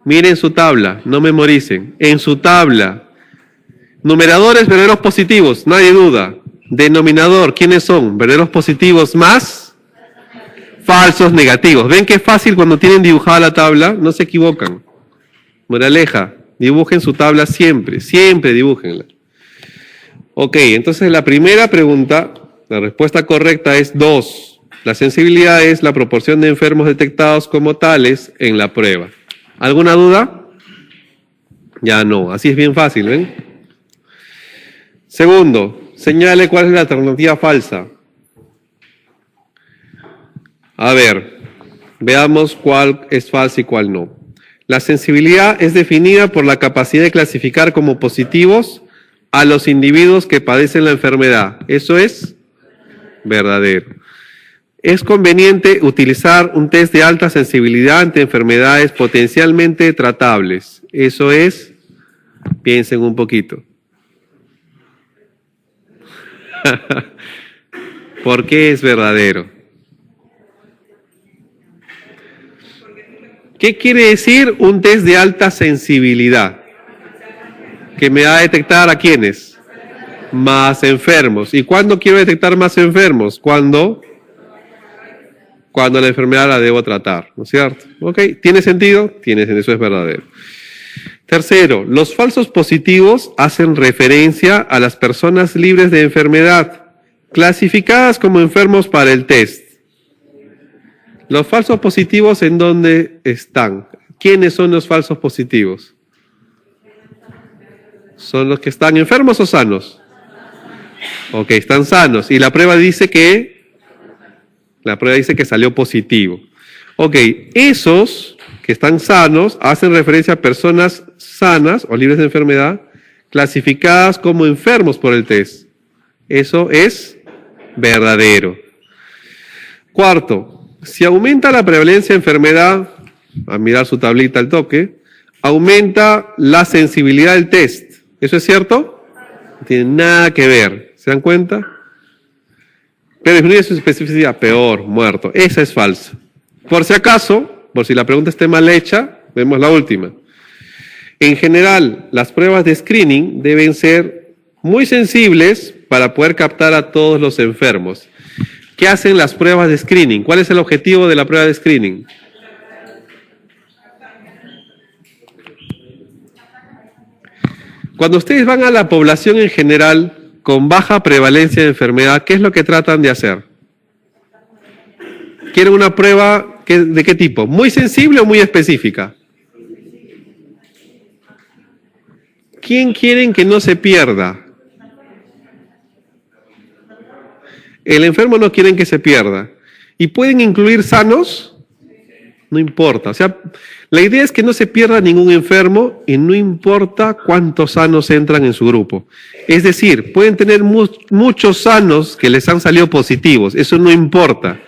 Miren su tabla, no memoricen. En su tabla, numeradores verdaderos positivos, nadie duda. Denominador, ¿quiénes son? Verdaderos positivos más falsos negativos. ¿Ven qué fácil cuando tienen dibujada la tabla? No se equivocan. Moraleja, dibujen su tabla siempre, siempre dibújenla. Ok, entonces la primera pregunta, la respuesta correcta es 2. La sensibilidad es la proporción de enfermos detectados como tales en la prueba. ¿Alguna duda? Ya no, así es bien fácil, ¿ven? Segundo, señale cuál es la alternativa falsa. A ver, veamos cuál es falsa y cuál no. La sensibilidad es definida por la capacidad de clasificar como positivos a los individuos que padecen la enfermedad. Eso es verdadero. Es conveniente utilizar un test de alta sensibilidad ante enfermedades potencialmente tratables. Eso es, piensen un poquito. ¿Por qué es verdadero? ¿Qué quiere decir un test de alta sensibilidad? Que me va a detectar a quiénes? Más enfermos. ¿Y cuándo quiero detectar más enfermos? Cuando la enfermedad la debo tratar, ¿no es cierto? ¿Ok? ¿Tiene sentido? Tiene sentido, eso es verdadero. Tercero, los falsos positivos hacen referencia a las personas libres de enfermedad, clasificadas como enfermos para el test. Los falsos positivos, ¿en dónde están? ¿Quiénes son los falsos positivos? ¿Son los que están enfermos o sanos? Ok, están sanos. Y la prueba dice que salió positivo. Ok, esos que están sanos hacen referencia a personas sanas o libres de enfermedad, clasificadas como enfermos por el test. Eso es verdadero. Cuarto, si aumenta la prevalencia de enfermedad, a mirar su tablita al toque, aumenta la sensibilidad del test. ¿Eso es cierto? No tiene nada que ver. ¿Se dan cuenta? Pero disminuye su especificidad. Peor, muerto. Esa es falsa. Por si acaso, por si la pregunta esté mal hecha, vemos la última. En general, las pruebas de screening deben ser muy sensibles para poder captar a todos los enfermos. ¿Qué hacen las pruebas de screening? ¿Cuál es el objetivo de la prueba de screening? Cuando ustedes van a la población en general con baja prevalencia de enfermedad, ¿qué es lo que tratan de hacer? ¿Quieren una prueba de qué tipo? ¿Muy sensible o muy específica? ¿Quién quieren que no se pierda? El enfermo no quieren que se pierda. ¿Y pueden incluir sanos? No importa. O sea, la idea es que no se pierda ningún enfermo y no importa cuántos sanos entran en su grupo. Es decir, pueden tener muchos sanos que les han salido positivos. Eso no importa.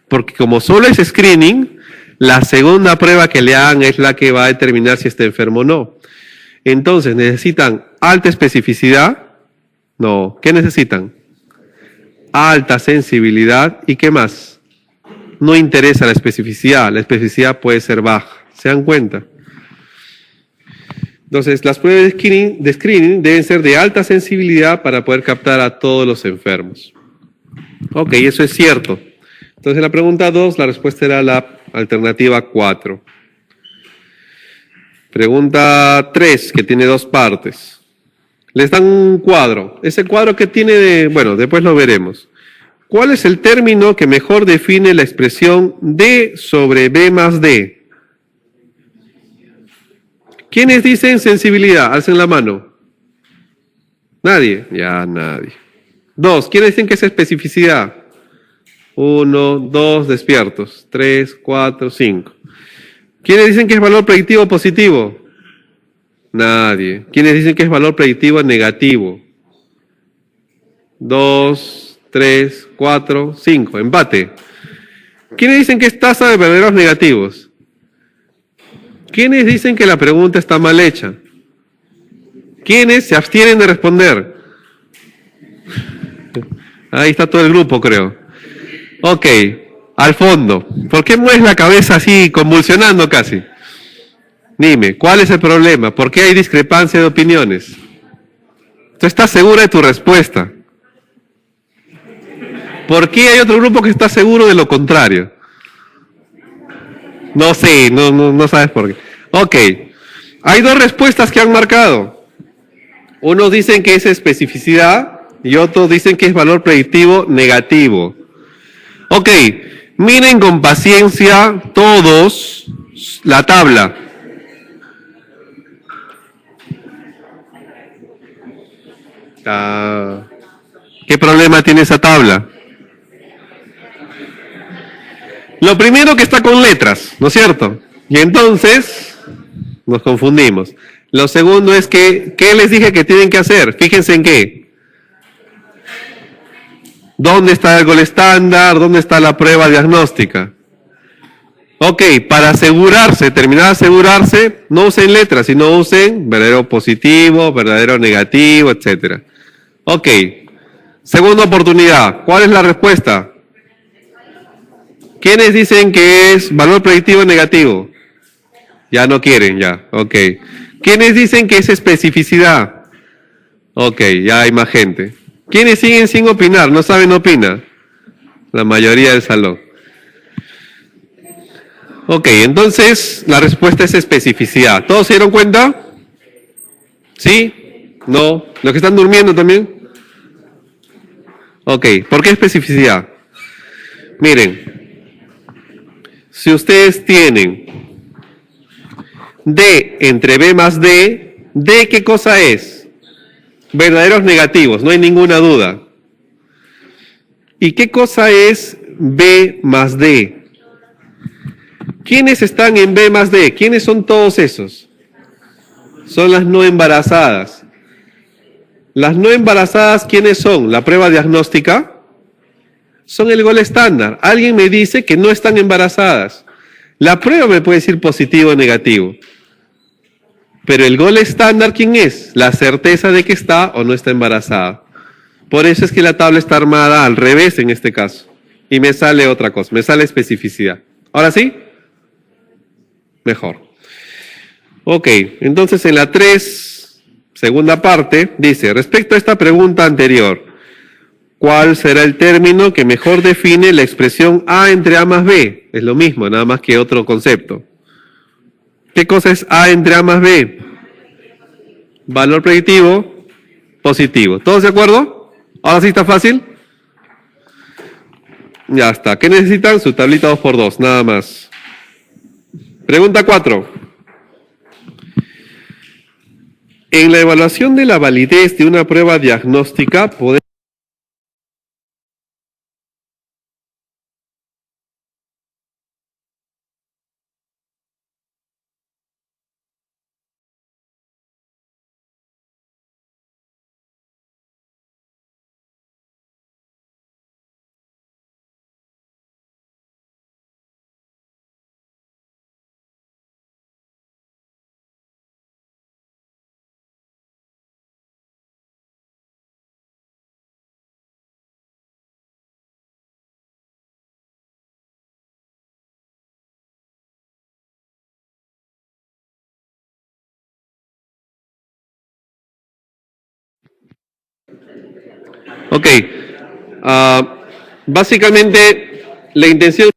Porque como solo es screening, la segunda prueba que le hagan es la que va a determinar si está enfermo o no. Entonces, ¿necesitan alta especificidad? No. ¿Qué necesitan? Alta sensibilidad. ¿Y qué más? No interesa la especificidad puede ser baja. ¿Se dan cuenta? Entonces, las pruebas de screening deben ser de alta sensibilidad para poder captar a todos los enfermos. Ok, eso es cierto. Entonces, en la pregunta 2, la respuesta era la alternativa 4. Pregunta 3, que tiene 2 partes. Les dan un cuadro. Ese cuadro que tiene, bueno, después lo veremos. ¿Cuál es el término que mejor define la expresión D sobre B más D? ¿Quiénes dicen sensibilidad? Alcen la mano. ¿Nadie? Ya nadie. 2. ¿Quiénes dicen que es especificidad? 1, 2, despiertos. 3, 4, 5. ¿Quiénes dicen que es valor predictivo positivo? Nadie. ¿Quiénes dicen que es valor predictivo negativo? 2, 3, 4, 5. Empate. ¿Quiénes dicen que es tasa de verdaderos negativos? ¿Quiénes dicen que la pregunta está mal hecha? ¿Quiénes se abstienen de responder? Ahí está todo el grupo, creo. Ok, al fondo. ¿Por qué mueves la cabeza así, convulsionando casi? Dime, ¿cuál es el problema? ¿Por qué hay discrepancia de opiniones? ¿Tú estás segura de tu respuesta? ¿Por qué hay otro grupo que está seguro de lo contrario? No sé, no sabes por qué. Ok, hay 2 respuestas que han marcado. Unos dicen que es especificidad y otros dicen que es valor predictivo negativo. Ok, miren con paciencia todos la tabla. ¿Qué problema tiene esa tabla? Lo primero que está con letras, ¿no es cierto? Y entonces nos confundimos. Lo segundo es que, ¿qué les dije que tienen que hacer? Fíjense en qué. ¿Dónde está el gol estándar? ¿Dónde está la prueba diagnóstica? Ok, para asegurarse, terminar de asegurarse, no usen letras, sino usen verdadero positivo, verdadero negativo, etc. Ok, segunda oportunidad. ¿Cuál es la respuesta? ¿Quiénes dicen que es valor predictivo negativo? Ya no quieren, ya, ok. ¿Quiénes dicen que es especificidad? Ok, ya hay más gente. ¿Quiénes siguen sin opinar? ¿No saben opinar? La mayoría del salón. Ok, entonces la respuesta es especificidad. ¿Todos se dieron cuenta? ¿Sí? ¿No? ¿Los que están durmiendo también? Ok, ¿por qué especificidad? Miren, si ustedes tienen D entre B más D, ¿D qué cosa es? Verdaderos negativos, no hay ninguna duda. ¿Y qué cosa es B más D? ¿Quiénes están en B más D? ¿Quiénes son todos esos? Son las no embarazadas. Las no embarazadas, ¿quiénes son? La prueba diagnóstica son el gol estándar. Alguien me dice que no están embarazadas. La prueba me puede decir positivo o negativo. Pero el gol estándar, ¿quién es? La certeza de que está o no está embarazada. Por eso es que la tabla está armada al revés en este caso. Y me sale otra cosa, me sale especificidad. ¿Ahora sí? Mejor. Ok, entonces en la 3, segunda parte, dice, respecto a esta pregunta anterior, ¿cuál será el término que mejor define la expresión A entre A más B? Es lo mismo, nada más que otro concepto. ¿Qué cosa es A entre A más B? Valor predictivo positivo. ¿Todos de acuerdo? ¿Ahora sí está fácil? Ya está. ¿Qué necesitan? Su tablita 2×2, nada más. Pregunta 4. En la evaluación de la validez de una prueba diagnóstica, podemos... Ok. Básicamente, la intención...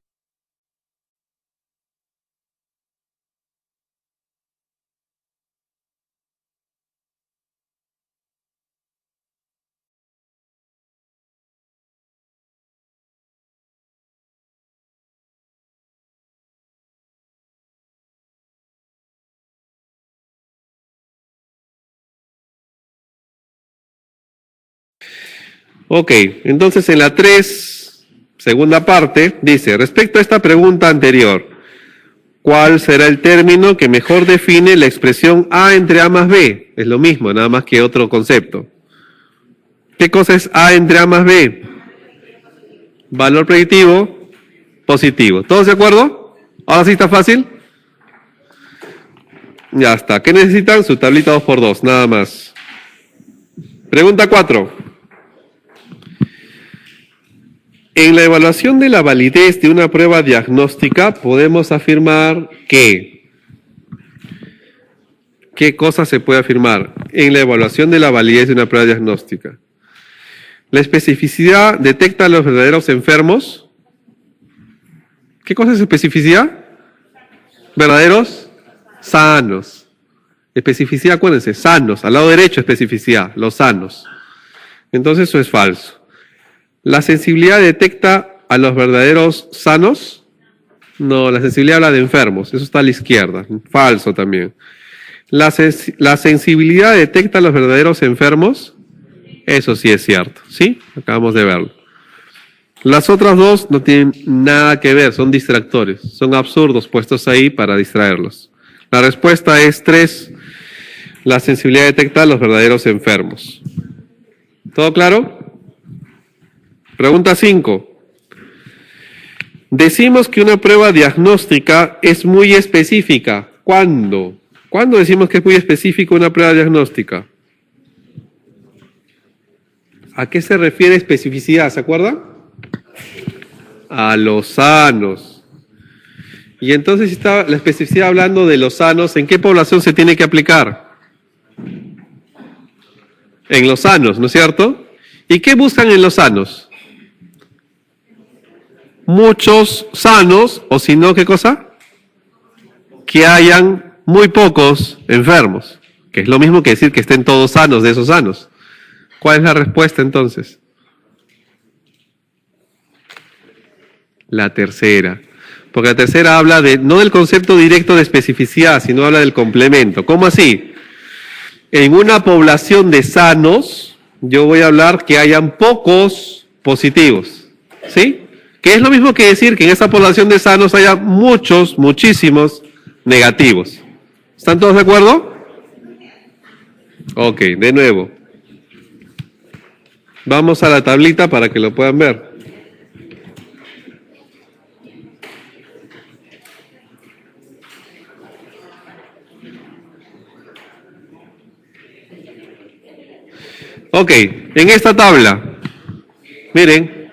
Ok, entonces en la 3, segunda parte, dice, respecto a esta pregunta anterior, ¿cuál será el término que mejor define la expresión A entre A más B? Es lo mismo, nada más que otro concepto. ¿Qué cosa es A entre A más B? Valor predictivo positivo. ¿Todos de acuerdo? ¿Ahora sí está fácil? Ya está. ¿Qué necesitan? Su tablita 2×2, nada más. Pregunta 4. En la evaluación de la validez de una prueba diagnóstica podemos afirmar que... ¿Qué cosa se puede afirmar en la evaluación de la validez de una prueba diagnóstica? La especificidad detecta a los verdaderos enfermos. ¿Qué cosa es especificidad? Verdaderos sanos. Especificidad, acuérdense, sanos. Al lado derecho, especificidad, los sanos. Entonces eso es falso. ¿La sensibilidad detecta a los verdaderos sanos? No, la sensibilidad habla de enfermos. Eso está a la izquierda. Falso también. ¿La sensibilidad detecta a los verdaderos enfermos? Eso sí es cierto. ¿Sí? Acabamos de verlo. Las otras dos no tienen nada que ver, son distractores. Son absurdos puestos ahí para distraerlos. La respuesta es 3. La sensibilidad detecta a los verdaderos enfermos. ¿Todo claro? Pregunta 5. Decimos que una prueba diagnóstica es muy específica. ¿Cuándo? ¿Cuándo decimos que es muy específica una prueba diagnóstica? ¿A qué se refiere especificidad? ¿Se acuerdan? A los sanos. Y entonces está la especificidad hablando de los sanos. ¿En qué población se tiene que aplicar? En los sanos, ¿no es cierto? ¿Y qué buscan en los sanos? Muchos sanos, o si no, ¿qué cosa? Que hayan muy pocos enfermos, que es lo mismo que decir que estén todos sanos de esos sanos. ¿Cuál es la respuesta entonces? La tercera. Porque la tercera habla no del concepto directo de especificidad, sino habla del complemento. ¿Cómo así? En una población de sanos, yo voy a hablar que hayan pocos positivos. ¿Sí? Que es lo mismo que decir que en esa población de sanos haya muchísimos negativos. ¿Están todos de acuerdo? Ok, de nuevo. Vamos a la tablita para que lo puedan ver. Ok, en esta tabla, miren,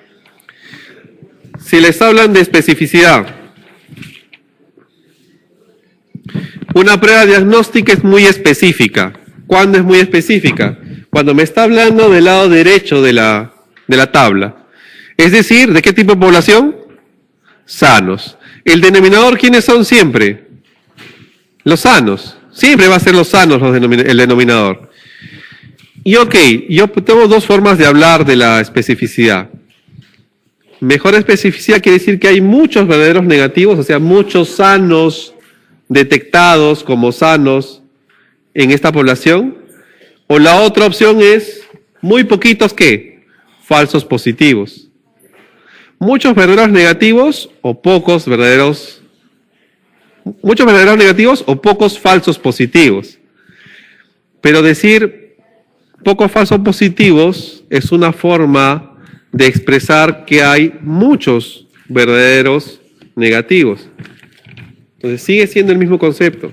si les hablan de especificidad, una prueba diagnóstica es muy específica. ¿Cuándo es muy específica? Cuando me está hablando del lado derecho de la tabla. Es decir, ¿de qué tipo de población? Sanos. ¿El denominador quiénes son siempre? Los sanos. Siempre va a ser los sanos el denominador. Y ok, yo tengo dos formas de hablar de la especificidad. Mejor especificidad quiere decir que hay muchos verdaderos negativos, o sea, muchos sanos detectados como sanos en esta población. O la otra opción es muy poquitos, ¿qué? Falsos positivos. Muchos verdaderos negativos o pocos verdaderos. Muchos verdaderos negativos o pocos falsos positivos. Pero decir pocos falsos positivos es una forma de expresar que hay muchos verdaderos negativos. Entonces sigue siendo el mismo concepto.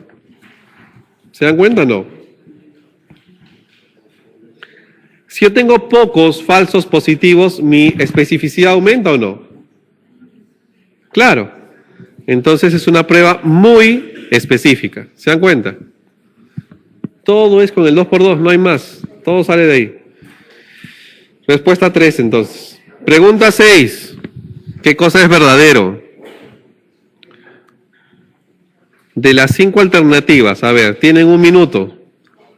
¿Se dan cuenta o no? Si yo tengo pocos falsos positivos, ¿mi especificidad aumenta o no? Claro. Entonces es una prueba muy específica. ¿Se dan cuenta? Todo es con el 2×2, no hay más. Todo sale de ahí. Respuesta 3, entonces. Pregunta 6. ¿Qué cosa es verdadero? De las 5 alternativas, a ver, tienen 1 minuto.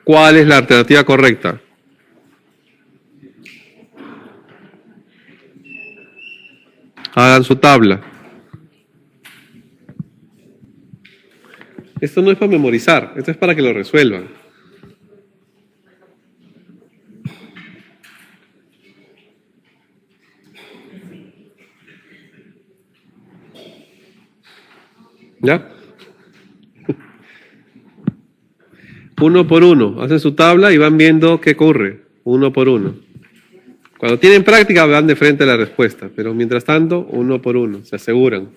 ¿Cuál es la alternativa correcta? Hagan su tabla. Esto no es para memorizar, esto es para que lo resuelvan. ¿Ya? 1 por 1. Hacen su tabla y van viendo qué ocurre. 1 por 1. Cuando tienen práctica van de frente a la respuesta, pero mientras tanto, 1 por 1. Se aseguran.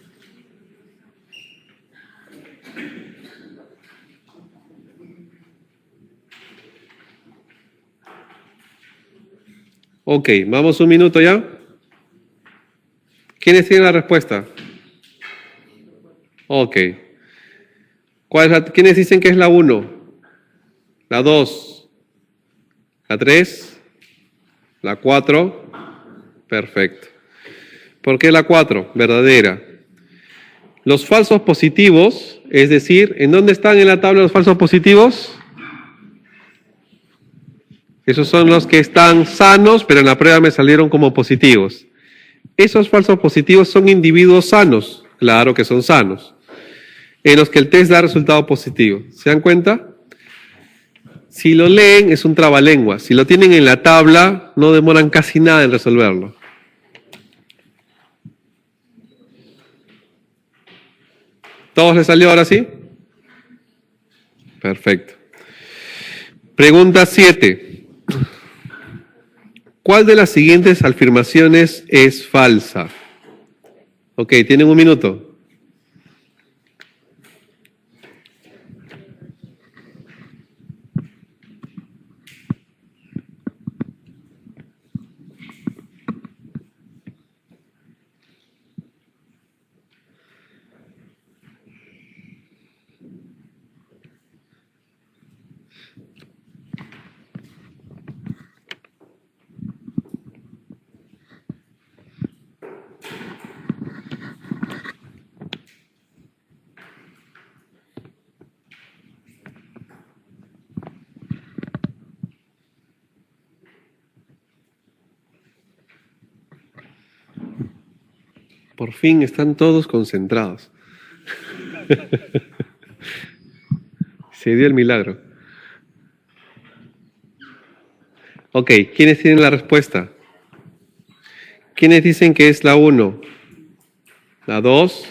Ok, vamos 1 minuto ya. ¿Quiénes tienen la respuesta? Ok. ¿Quiénes dicen que es la 1? La 2. La 3. La 4. Perfecto. ¿Por qué la 4? Verdadera. Los falsos positivos, es decir, ¿en dónde están en la tabla los falsos positivos? Esos son los que están sanos, pero en la prueba me salieron como positivos. ¿Esos falsos positivos son individuos sanos? Claro que son sanos. En los que el test da resultado positivo. ¿Se dan cuenta? Si lo leen, es un trabalengua. Si lo tienen en la tabla, no demoran casi nada en resolverlo. ¿Todos les salió ahora sí? Perfecto. Pregunta 7. ¿Cuál de las siguientes afirmaciones es falsa? Ok, tienen un minuto. Por fin están todos concentrados. Se dio el milagro. Ok, ¿quiénes tienen la respuesta? ¿Quiénes dicen que es la 1? ¿La 2?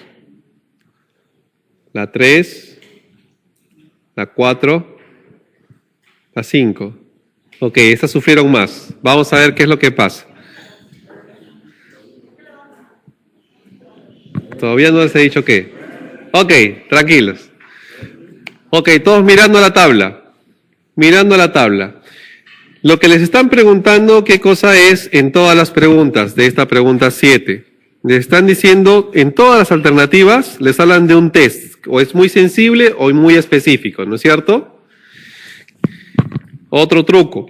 ¿La 3? ¿La 4? ¿La 5? Ok, estas sufrieron más. Vamos a ver qué es lo que pasa. Todavía no les he dicho qué. Ok, tranquilos. Ok, todos mirando la tabla. Mirando la tabla. Lo que les están preguntando, ¿qué cosa es en todas las preguntas de esta pregunta 7? Les están diciendo, en todas las alternativas, les hablan de un test. O es muy sensible o muy específico, ¿no es cierto? Otro truco,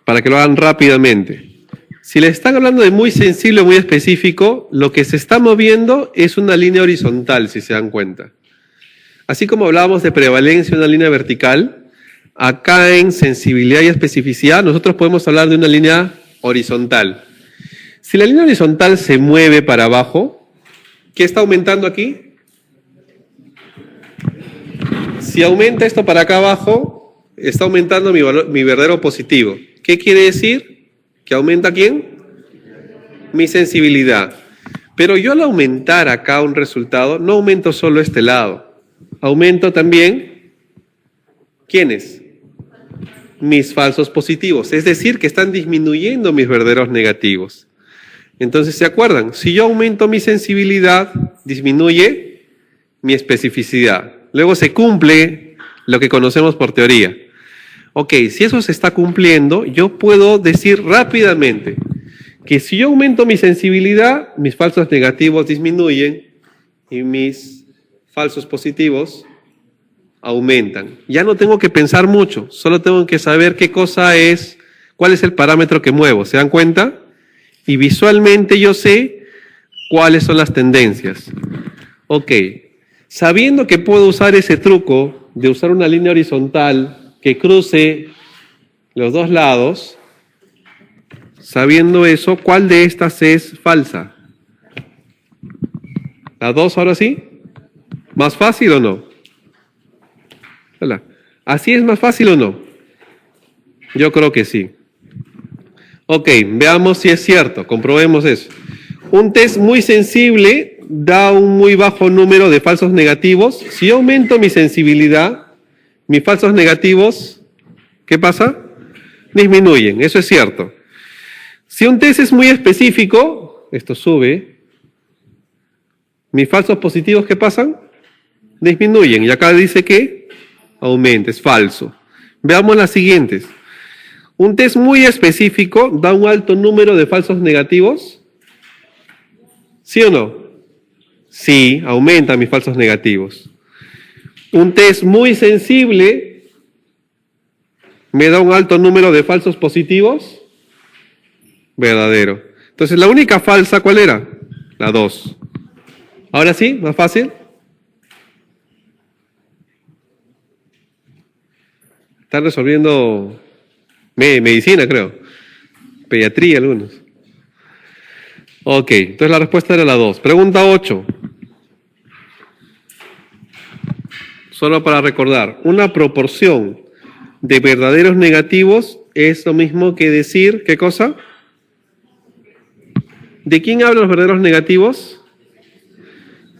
para que lo hagan rápidamente. Si les están hablando de muy sensible o muy específico, lo que se está moviendo es una línea horizontal, si se dan cuenta. Así como hablábamos de prevalencia, una línea vertical, acá en sensibilidad y especificidad, nosotros podemos hablar de una línea horizontal. Si la línea horizontal se mueve para abajo, ¿qué está aumentando aquí? Si aumenta esto para acá abajo, está aumentando mi verdadero positivo. ¿Qué quiere decir? ¿Que aumenta quién? Mi sensibilidad. Pero yo al aumentar acá un resultado, no aumento solo este lado. Aumento también, ¿quiénes? Mis falsos positivos. Es decir, que están disminuyendo mis verdaderos negativos. Entonces, ¿se acuerdan? Si yo aumento mi sensibilidad, disminuye mi especificidad. Luego se cumple lo que conocemos por teoría. Ok, si eso se está cumpliendo, yo puedo decir rápidamente que si yo aumento mi sensibilidad, mis falsos negativos disminuyen y mis falsos positivos aumentan. Ya no tengo que pensar mucho, solo tengo que saber qué cosa es, cuál es el parámetro que muevo. ¿Se dan cuenta? Y visualmente yo sé cuáles son las tendencias. Ok, sabiendo que puedo usar ese truco de usar una línea horizontal que cruce los dos lados, sabiendo eso, ¿cuál de estas es falsa? ¿La 2 ahora sí? ¿Más fácil o no? Hola. ¿Así es más fácil o no? Yo creo que sí. Ok, veamos si es cierto, comprobemos eso. Un test muy sensible da un muy bajo número de falsos negativos. Si yo aumento mi sensibilidad, mis falsos negativos, ¿qué pasa? Disminuyen, eso es cierto. Si un test es muy específico, esto sube, mis falsos positivos, ¿qué pasan? Disminuyen, y acá dice que aumenta, es falso. Veamos las siguientes. Un test muy específico da un alto número de falsos negativos, ¿sí o no? Sí, aumenta mis falsos negativos. Un test muy sensible me da un alto número de falsos positivos, verdadero. Entonces, la única falsa, ¿cuál era? La 2. Ahora sí, más fácil. Están resolviendo Medicina, creo. Pediatría, algunos. Ok, entonces la respuesta era la 2. Pregunta 8. Solo para recordar, una proporción de verdaderos negativos es lo mismo que decir, ¿qué cosa? ¿De quién hablan los verdaderos negativos?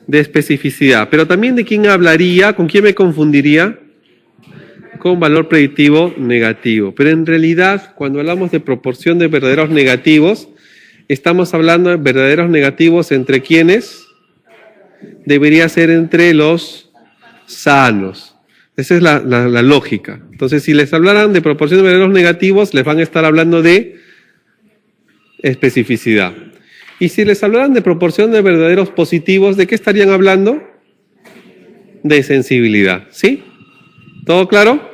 De especificidad. Pero también de quién hablaría, ¿con quién me confundiría? Con valor predictivo negativo. Pero en realidad, cuando hablamos de proporción de verdaderos negativos, estamos hablando de verdaderos negativos entre quienes debería ser entre los sanos. Esa es la lógica. Entonces, si les hablaran de proporción de verdaderos negativos, les van a estar hablando de especificidad. Y si les hablaran de proporción de verdaderos positivos, ¿de qué estarían hablando? De sensibilidad. ¿Sí? ¿Todo claro?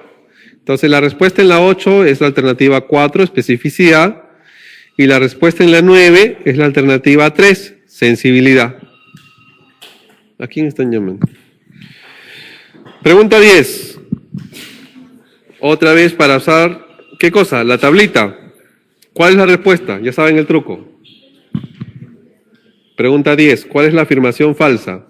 Entonces, la respuesta en la 8 es la alternativa 4, especificidad. Y la respuesta en la 9 es la alternativa 3, sensibilidad. ¿A quién están llamando? Pregunta 10. Otra vez para usar, ¿qué cosa? La tablita. ¿Cuál es la respuesta? Ya saben el truco. Pregunta 10. ¿Cuál es la afirmación falsa?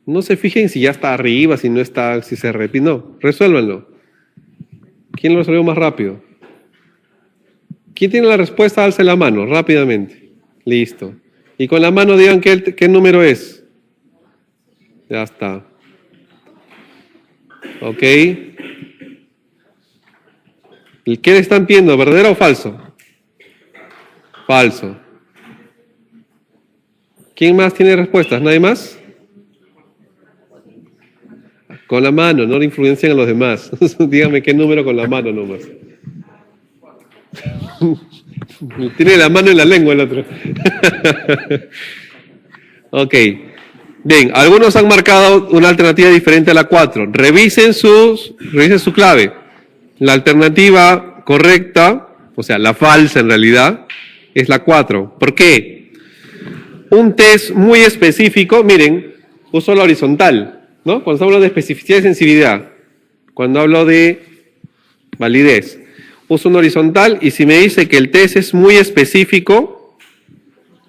No se fijen si ya está arriba, si no está, si se repite. No, resuélvanlo. ¿Quién lo resolvió más rápido? ¿Quién tiene la respuesta? Alce la mano, rápidamente. Listo. Y con la mano digan qué número es. Ya está. Ok. ¿Qué le están pidiendo? ¿Verdadero o falso? Falso. ¿Quién más tiene respuestas? ¿Nadie más? Con la mano, no le influencian a los demás. Díganme qué número con la mano nomás. Tiene la mano en la lengua el otro. Ok. Bien, algunos han marcado una alternativa diferente a la 4. Revisen su clave. La alternativa correcta, o sea, la falsa en realidad, es la 4. ¿Por qué? Un test muy específico, miren, uso la horizontal, ¿no? Cuando hablo de especificidad y sensibilidad, cuando hablo de validez, uso un horizontal y si me dice que el test es muy específico,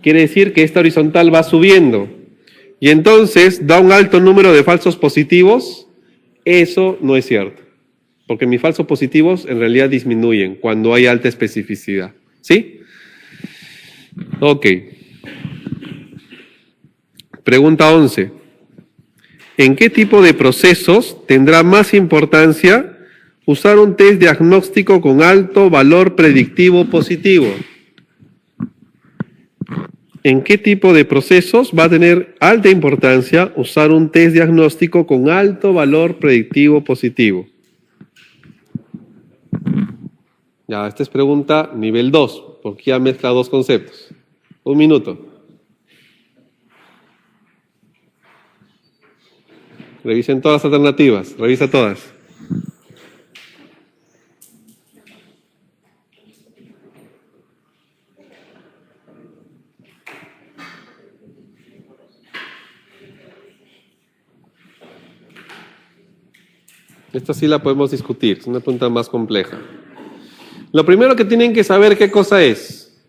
quiere decir que esta horizontal va subiendo y entonces da un alto número de falsos positivos. Eso no es cierto, porque mis falsos positivos en realidad disminuyen cuando hay alta especificidad. ¿Sí? Ok. Pregunta 11. ¿En qué tipo de procesos tendrá más importancia usar un test diagnóstico con alto valor predictivo positivo? ¿En qué tipo de procesos va a tener alta importancia usar un test diagnóstico con alto valor predictivo positivo? Ya, esta es pregunta nivel 2, porque ya mezcla dos conceptos. Un minuto. Revisen todas las alternativas, revisa todas. Esta sí la podemos discutir, es una pregunta más compleja. Lo primero que tienen que saber qué cosa es.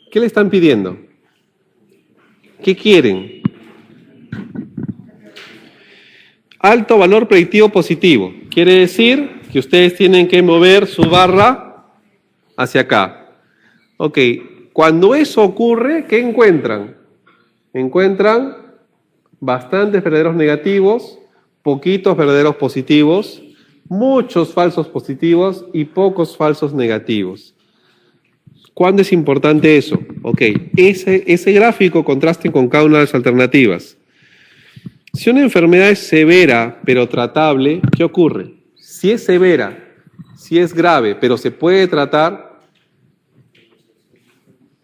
¿Qué le están pidiendo? ¿Qué quieren? Alto valor predictivo positivo. Quiere decir que ustedes tienen que mover su barra hacia acá. Ok, cuando eso ocurre, ¿qué encuentran? Encuentran bastantes verdaderos negativos, poquitos verdaderos positivos, muchos falsos positivos y pocos falsos negativos. ¿Cuándo es importante eso? Ok, ese gráfico contraste con cada una de las alternativas. Si una enfermedad es severa pero tratable, ¿qué ocurre? Si es severa, si es grave pero se puede tratar,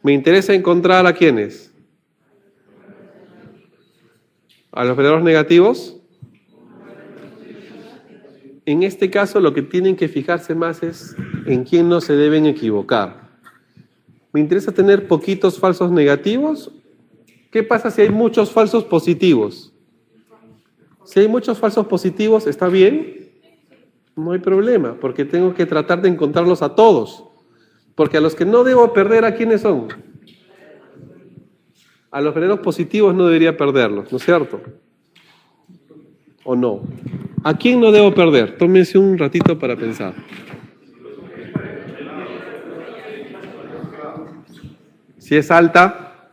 me interesa encontrar a quiénes. ¿A los verdaderos negativos? En este caso lo que tienen que fijarse más es en quién no se deben equivocar. ¿Me interesa tener poquitos falsos negativos? ¿Qué pasa si hay muchos falsos positivos? Si hay muchos falsos positivos, ¿está bien? No hay problema, porque tengo que tratar de encontrarlos a todos. Porque a los que no debo perder, ¿a quiénes son? A los verdaderos positivos no debería perderlos, ¿no es cierto? ¿O no? ¿A quién no debo perder? Tómense un ratito para pensar. Si es alta,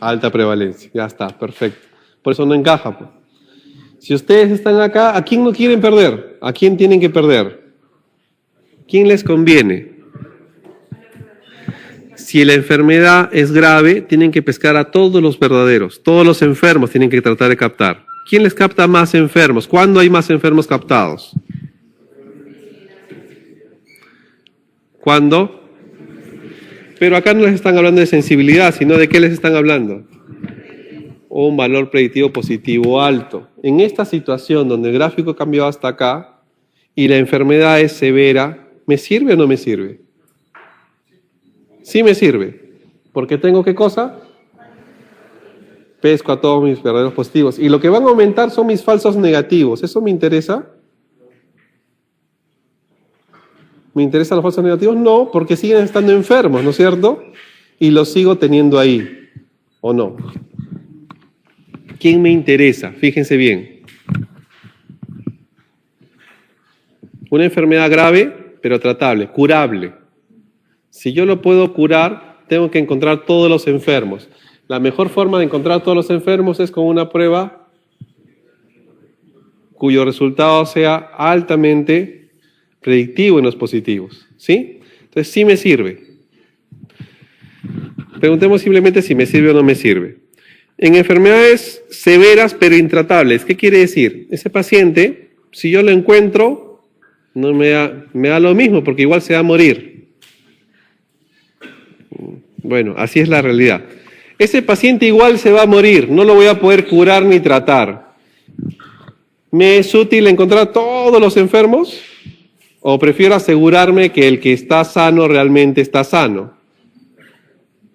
alta prevalencia. Ya está, perfecto. Por eso no encaja, pues. Si ustedes están acá, ¿a quién no quieren perder? ¿A quién tienen que perder? ¿Quién les conviene? Si la enfermedad es grave, tienen que pescar a todos los verdaderos. Todos los enfermos tienen que tratar de captar. ¿Quién les capta más enfermos? ¿Cuándo hay más enfermos captados? ¿Cuándo? Pero acá no les están hablando de sensibilidad, sino de qué les están hablando. Un valor predictivo positivo alto. En esta situación donde el gráfico cambió hasta acá y la enfermedad es severa, ¿me sirve o no me sirve? Sí me sirve. Porque tengo ¿qué cosa? Pesco a todos mis verdaderos positivos. Y lo que van a aumentar son mis falsos negativos. ¿Eso me interesa? ¿Me interesan los falsos negativos? No, porque siguen estando enfermos, ¿no es cierto? Y los sigo teniendo ahí. ¿O no? ¿Quién me interesa? Fíjense bien. Una enfermedad grave, pero tratable, curable. Si yo lo puedo curar, tengo que encontrar todos los enfermos. La mejor forma de encontrar todos los enfermos es con una prueba cuyo resultado sea altamente predictivo en los positivos. ¿Sí? Entonces sí me sirve. Preguntemos simplemente si me sirve o no me sirve. En enfermedades severas pero intratables, ¿qué quiere decir? Ese paciente, si yo lo encuentro, no me da lo mismo porque igual se va a morir. Bueno, así es la realidad. Ese paciente igual se va a morir, no lo voy a poder curar ni tratar. ¿Me es útil encontrar todos los enfermos? ¿O prefiero asegurarme que el que está sano realmente está sano?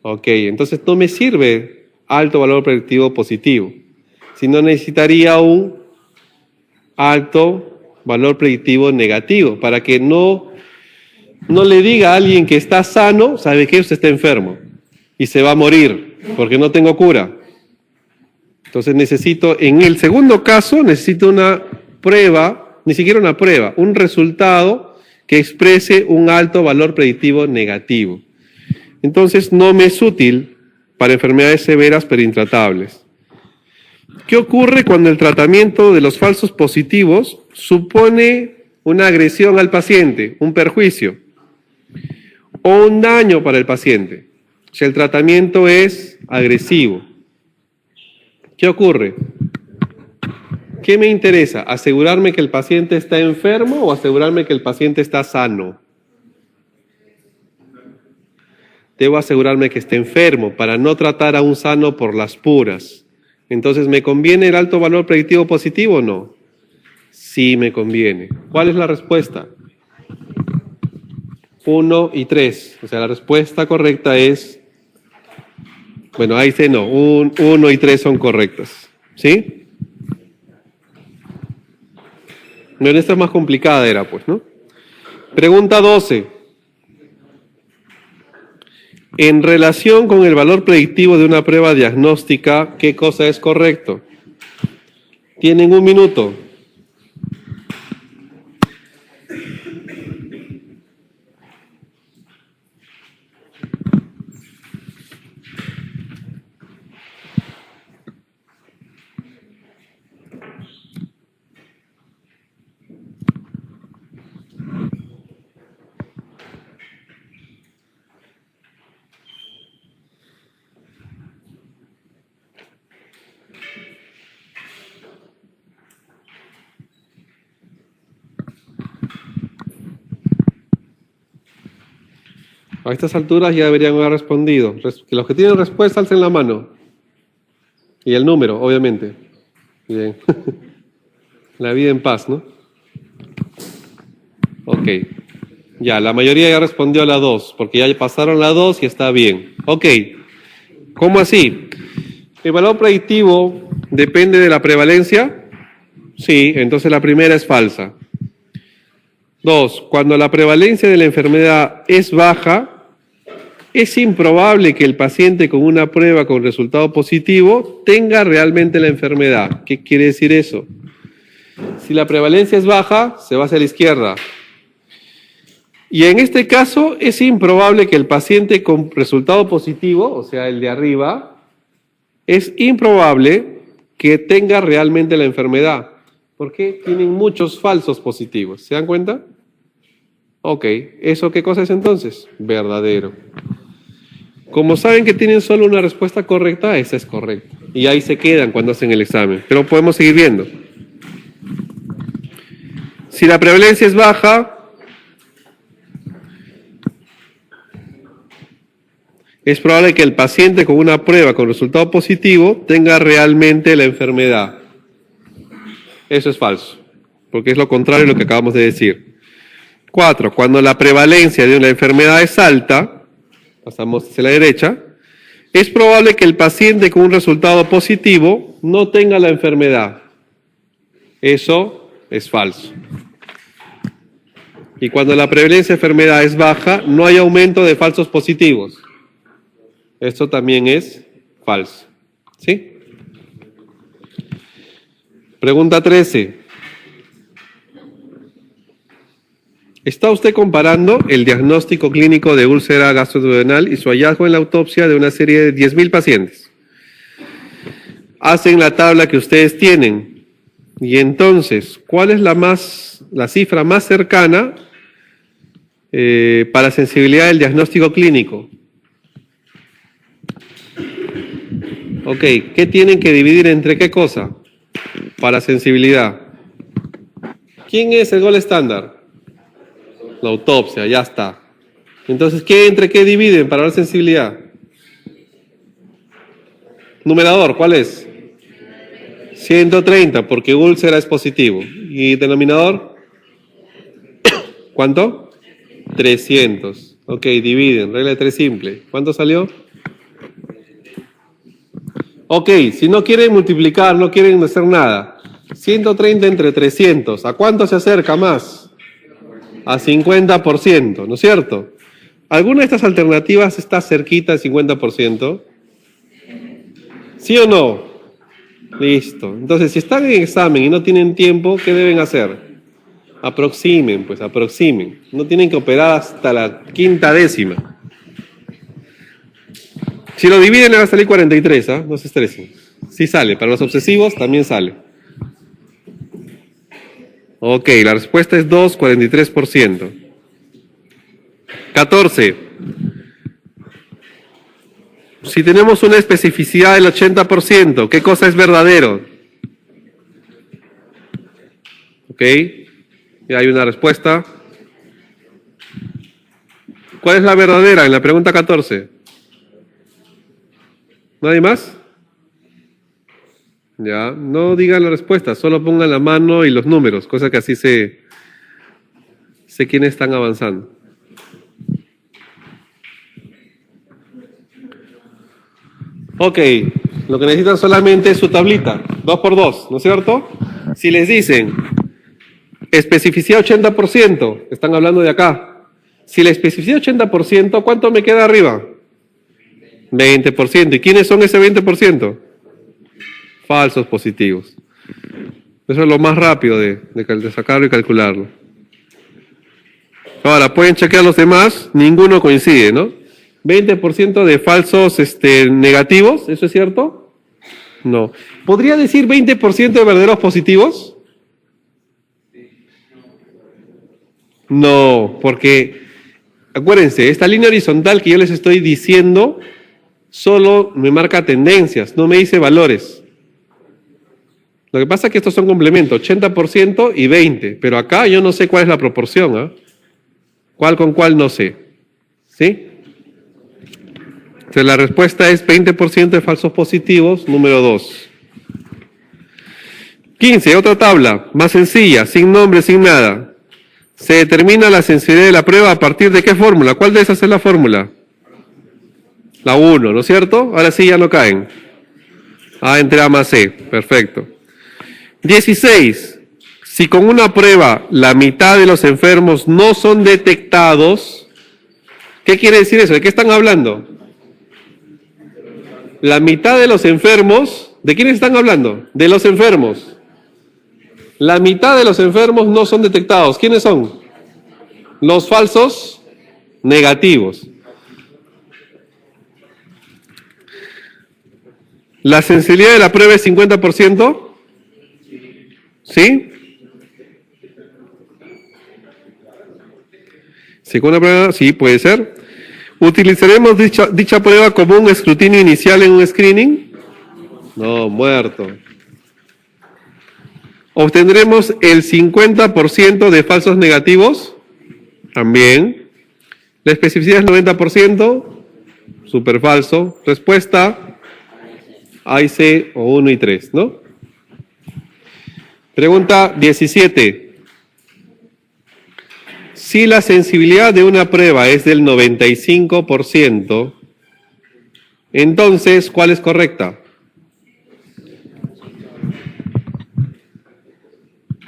Ok, entonces no me sirve alto valor predictivo positivo, sino necesitaría un alto valor predictivo negativo para que no le diga a alguien que está sano, sabe que usted está enfermo y se va a morir porque no tengo cura. Entonces en el segundo caso necesito una prueba, ni siquiera una prueba, un resultado que exprese un alto valor predictivo negativo. Entonces no me es útil para enfermedades severas pero intratables. ¿Qué ocurre cuando el tratamiento de los falsos positivos supone una agresión al paciente, un perjuicio o un daño para el paciente? Si el tratamiento es agresivo, ¿qué ocurre? ¿Qué me interesa? ¿Asegurarme que el paciente está enfermo o asegurarme que el paciente está sano? Debo asegurarme que esté enfermo para no tratar a un sano por las puras. Entonces, ¿me conviene el alto valor predictivo positivo o no? Sí me conviene. ¿Cuál es la respuesta? 1 y 3. O sea, la respuesta correcta es... Bueno, ahí dice no. 1 y 3 son correctas. ¿Sí? Bueno, esta es más complicada era, pues, ¿no? Pregunta 12. En relación con el valor predictivo de una prueba diagnóstica, ¿qué cosa es correcto? Tienen 1 minuto. A estas alturas ya deberían haber respondido. Que los que tienen respuesta alcen la mano. Y el número, obviamente. Bien. La vida en paz, ¿no? Ok. Ya, la mayoría ya respondió a la 2, porque ya pasaron la 2 y está bien. Ok. ¿Cómo así? El valor predictivo depende de la prevalencia. Sí, entonces la primera es falsa. 2. Cuando la prevalencia de la enfermedad es baja, es improbable que el paciente con una prueba con resultado positivo tenga realmente la enfermedad. ¿Qué quiere decir eso? Si la prevalencia es baja, se va hacia la izquierda. Y en este caso es improbable que el paciente con resultado positivo, o sea, el de arriba, es improbable que tenga realmente la enfermedad. Porque tienen muchos falsos positivos. ¿Se dan cuenta? Ok, ¿eso qué cosa es entonces? Verdadero. Como saben que tienen solo una respuesta correcta, esa es correcta. Y ahí se quedan cuando hacen el examen. Pero podemos seguir viendo. Si la prevalencia es baja, es probable que el paciente con una prueba con resultado positivo tenga realmente la enfermedad. Eso es falso, porque es lo contrario de lo que acabamos de decir. 4. Cuando la prevalencia de una enfermedad es alta, pasamos hacia la derecha, es probable que el paciente con un resultado positivo no tenga la enfermedad. Eso es falso. Y cuando la prevalencia de enfermedad es baja, no hay aumento de falsos positivos. Esto también es falso. ¿Sí? Pregunta 13. ¿Está usted comparando el diagnóstico clínico de úlcera gastroduodenal y su hallazgo en la autopsia de una serie de 10.000 pacientes? Hacen la tabla que ustedes tienen. Y entonces, ¿cuál es la cifra más cercana para sensibilidad del diagnóstico clínico? Ok, ¿qué tienen que dividir entre qué cosa? Para sensibilidad. ¿Quién es el gol estándar? La autopsia, ya está. Entonces, ¿qué entre qué dividen para la sensibilidad? Numerador, ¿cuál es? 130, porque úlcera es positivo. ¿Y denominador? ¿Cuánto? 300. Ok, dividen, regla de 3 simple. ¿Cuánto salió? Ok, si no quieren multiplicar, no quieren hacer nada. 130 entre 300, ¿a cuánto se acerca más? A 50%, ¿no es cierto? ¿Alguna de estas alternativas está cerquita del 50%? ¿Sí o no? Listo. Entonces, si están en examen y no tienen tiempo, ¿qué deben hacer? Aproximen, pues aproximen. No tienen que operar hasta la 5ª. Si lo dividen, le va a salir 43, ¿ah? No se estresen. Sí sale, para los obsesivos también sale. Ok, la respuesta es 2, 43%. 14. Si tenemos una especificidad del 80%, ¿qué cosa es verdadero? Ok, ya hay una respuesta. ¿Cuál es la verdadera en la pregunta 14? ¿Nadie más? Ya, no digan la respuesta, solo pongan la mano y los números, cosa que así sé quiénes están avanzando. Ok, lo que necesitan solamente es su tablita, 2×2, ¿no es cierto? Si les dicen especificidad 80%, están hablando de acá. Si la especificidad 80%, ¿cuánto me queda arriba? 20%. ¿Y quiénes son ese 20%? Falsos positivos. Eso es lo más rápido de sacarlo y calcularlo. Ahora, pueden chequear los demás, ninguno coincide, ¿no? 20% de falsos negativos, ¿eso es cierto? No. ¿Podría decir 20% de verdaderos positivos? No, porque, acuérdense, esta línea horizontal que yo les estoy diciendo solo me marca tendencias, no me dice valores. Lo que pasa es que estos son complementos, 80% y 20%, pero acá yo no sé cuál es la proporción, ¿eh? ¿Cuál con cuál? No sé. ¿Sí? Entonces la respuesta es 20% de falsos positivos, número 2. 15, otra tabla, más sencilla, sin nombre, sin nada. Se determina la sensibilidad de la prueba a partir de qué fórmula. ¿Cuál de esas es la fórmula? La 1, ¿no es cierto? Ahora sí ya no caen. A entre A más C, perfecto. 16. Si con una prueba la mitad de los enfermos no son detectados, ¿qué quiere decir eso? ¿De qué están hablando? La mitad de los enfermos, ¿de quiénes están hablando? De los enfermos. La mitad de los enfermos no son detectados. ¿Quiénes son? Los falsos negativos. ¿La sensibilidad de la prueba es 50%? ¿Sí? ¿Sí con una prueba? Sí, puede ser. ¿Utilizaremos dicha prueba como un escrutinio inicial en un screening? No, muerto. ¿Obtendremos el 50% de falsos negativos? También. ¿La especificidad es 90%? Súper falso. Respuesta, A y C, o 1 y 3, ¿no? Pregunta 17. Si la sensibilidad de una prueba es del 95%, entonces, ¿cuál es correcta?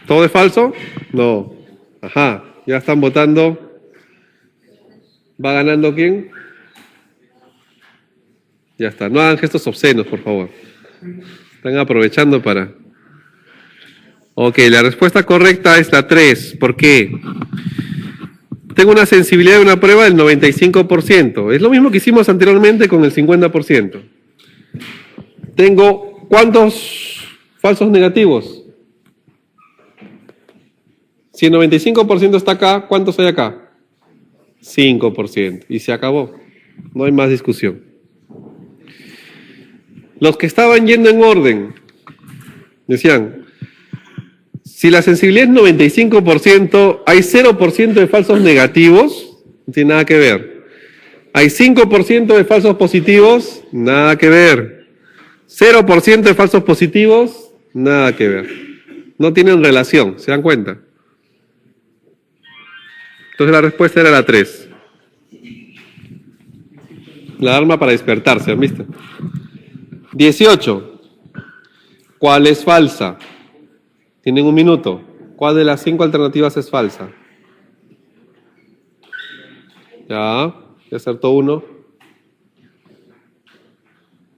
¿Todo es falso? No. Ajá, ya están votando. ¿Va ganando quién? Ya está. No hagan gestos obscenos, por favor. Están aprovechando para... Ok, la respuesta correcta es la 3. ¿Por qué? Tengo una sensibilidad de una prueba del 95%. Es lo mismo que hicimos anteriormente con el 50%. Tengo ¿cuántos falsos negativos? Si el 95% está acá, ¿cuántos hay acá? 5%. Y se acabó. No hay más discusión. Los que estaban yendo en orden decían, si la sensibilidad es 95%, hay 0% de falsos negativos, no tiene nada que ver. Hay 5% de falsos positivos, nada que ver. 0% de falsos positivos, nada que ver. No tienen relación, ¿se dan cuenta? Entonces la respuesta era la 3. La alarma para despertarse, ¿han visto? 18. ¿Cuál es falsa? Tienen un minuto. ¿Cuál de las 5 alternativas es falsa? Ya acertó 1.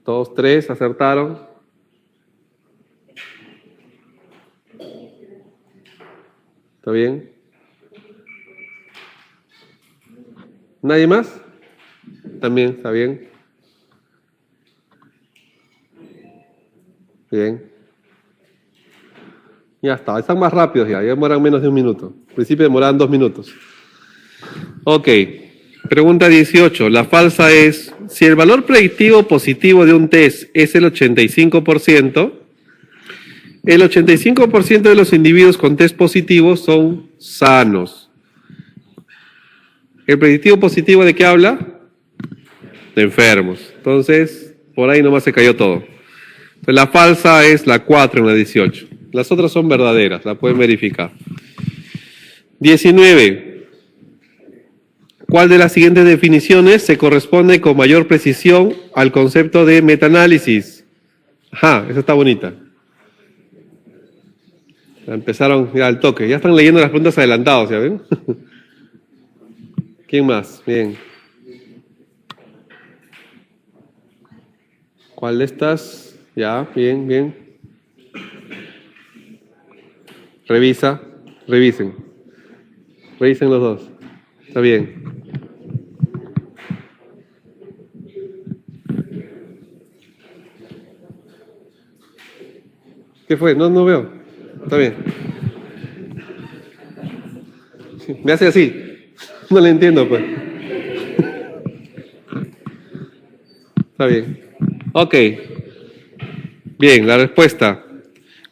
2, 3, acertaron. ¿Está bien? ¿Nadie más? También, ¿está bien? Bien. Ya está, están más rápidos ya demoran menos de un minuto. Al principio demoraban 2 minutos. Ok, pregunta 18. La falsa es, si el valor predictivo positivo de un test es el 85%, el 85% de los individuos con test positivos son sanos. ¿El predictivo positivo de qué habla? De enfermos. Entonces, por ahí nomás se cayó todo. Entonces, la falsa es la 4 en la 18. Las otras son verdaderas, la pueden verificar. 19. ¿Cuál de las siguientes definiciones se corresponde con mayor precisión al concepto de metaanálisis? Ajá, esa está bonita. Ya empezaron ya al toque. Ya están leyendo las preguntas adelantados, ¿ya ven? ¿Quién más? Bien. ¿Cuál de estas? Ya, bien, bien. Revisen los dos. Está bien. ¿Qué fue? No veo. Está bien. Me hace así. No le entiendo, pues. Está bien. Ok. Bien, la respuesta.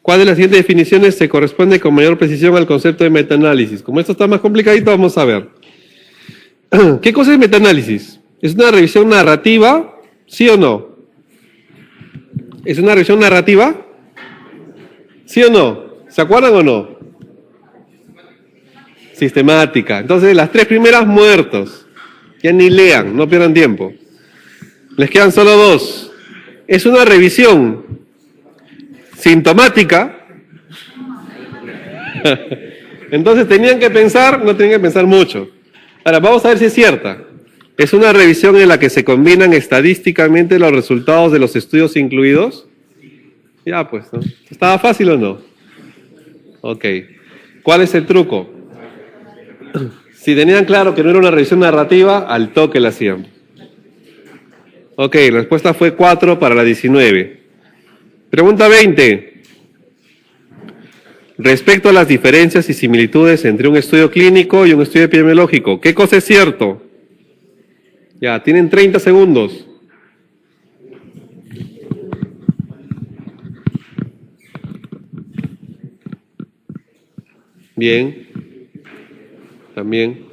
¿Cuál de las siguientes definiciones se corresponde con mayor precisión al concepto de metaanálisis? Como esto está más complicadito, vamos a ver. ¿Qué cosa es metaanálisis? ¿Es una revisión narrativa? ¿Sí o no? ¿Es una revisión narrativa? ¿Sí o no? ¿Se acuerdan o no? Sistemática. Entonces, las 3 primeras muertos. Ya ni lean, no pierdan tiempo. Les quedan solo 2. Es una revisión sintomática, Entonces tenían que pensar, no tenían que pensar mucho. Ahora, vamos a ver si es cierta. Es una revisión en la que se combinan estadísticamente los resultados de los estudios incluidos. Ya, pues, ¿no? ¿Estaba fácil o no? Ok. ¿Cuál es el truco? Si tenían claro que no era una revisión narrativa, al toque la hacían. Ok, la respuesta fue 4 para la 19. Pregunta 20. Respecto a las diferencias y similitudes entre un estudio clínico y un estudio epidemiológico, ¿qué cosa es cierto? Ya, tienen 30 segundos. Bien. También.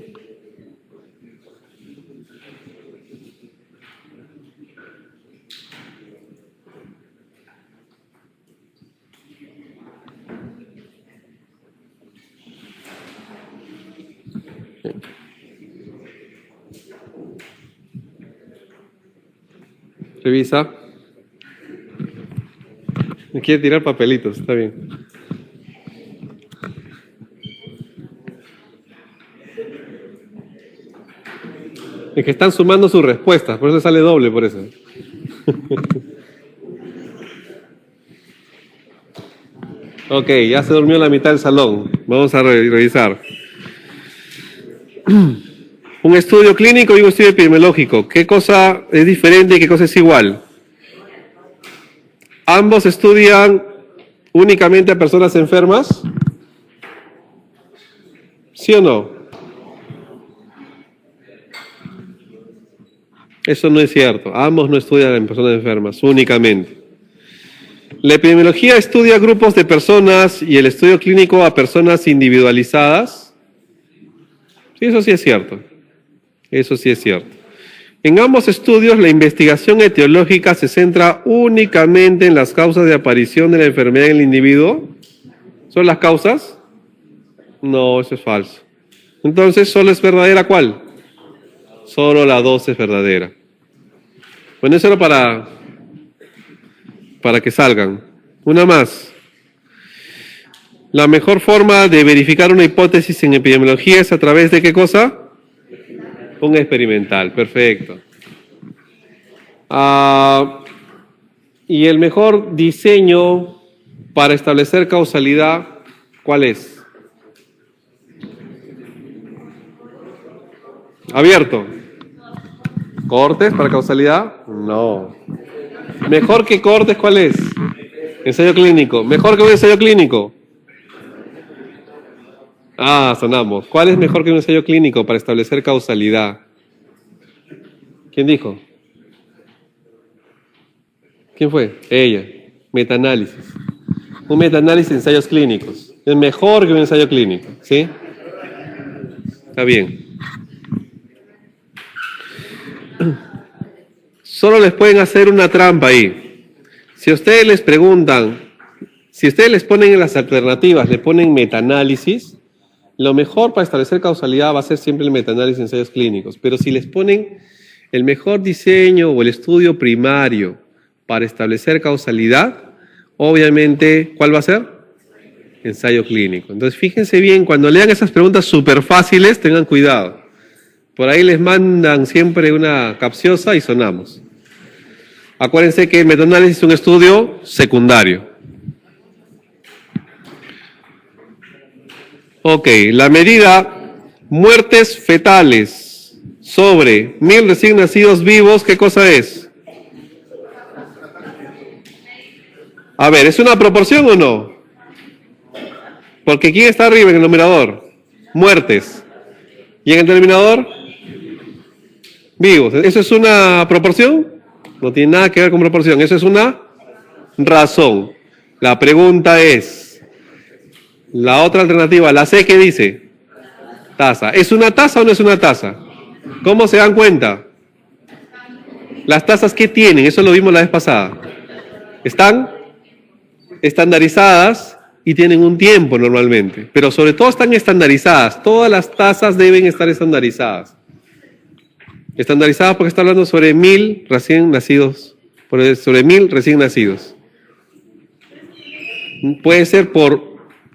Revisa. Me quiere tirar papelitos, está bien. Es que están sumando sus respuestas, por eso sale doble, por eso. Ok, ya se durmió la mitad del salón. Vamos a revisar. Un estudio clínico y un estudio epidemiológico. ¿Qué cosa es diferente y qué cosa es igual? ¿Ambos estudian únicamente a personas enfermas? ¿Sí o no? Eso no es cierto. Ambos no estudian en personas enfermas, únicamente. La epidemiología estudia grupos de personas y el estudio clínico a personas individualizadas. Sí, eso sí es cierto. Eso sí es cierto. En ambos estudios, la investigación etiológica se centra únicamente en las causas de aparición de la enfermedad en el individuo. ¿Son las causas? No, eso es falso. Entonces, ¿solo es verdadera cuál? Solo la 2 es verdadera. Bueno, eso era para que salgan. Una más. La mejor forma de verificar una hipótesis en epidemiología es a través de ¿qué cosa? Un experimental, perfecto. Y el mejor diseño para establecer causalidad, ¿cuál es? Abierto. ¿Cortes para causalidad? No. ¿Mejor que cortes cuál es? Ensayo clínico. ¿Mejor que un ensayo clínico? Sonamos. ¿Cuál es mejor que un ensayo clínico para establecer causalidad? ¿Quién dijo? ¿Quién fue? Ella. Metaanálisis. Un metaanálisis de ensayos clínicos. Es mejor que un ensayo clínico. ¿Sí? Está bien. Solo les pueden hacer una trampa ahí. Si ustedes les preguntan, si ustedes les ponen en las alternativas, le ponen metaanálisis, lo mejor para establecer causalidad va a ser siempre el metaanálisis de ensayos clínicos. Pero si les ponen el mejor diseño o el estudio primario para establecer causalidad, obviamente, ¿cuál va a ser? Ensayo clínico. Entonces, fíjense bien, cuando lean esas preguntas súper fáciles, tengan cuidado. Por ahí les mandan siempre una capciosa y sonamos. Acuérdense que el metaanálisis es un estudio secundario. Ok, la medida muertes fetales sobre 1000 recién nacidos vivos, ¿qué cosa es? A ver, ¿es una proporción o no? Porque ¿quién está arriba en el numerador? Muertes. ¿Y en el denominador? Vivos. ¿Eso es una proporción? No tiene nada que ver con proporción. Eso es una razón. La pregunta es, la otra alternativa, la C, ¿qué dice? Tasa. ¿Es una tasa o no es una tasa? ¿Cómo se dan cuenta? Las tasas, ¿qué tienen? Eso lo vimos la vez pasada. Están estandarizadas y tienen un tiempo normalmente. Pero sobre todo están estandarizadas. Todas las tasas deben estar estandarizadas. Estandarizadas porque está hablando sobre 1000 recién nacidos. Sobre 1000 recién nacidos. Puede ser por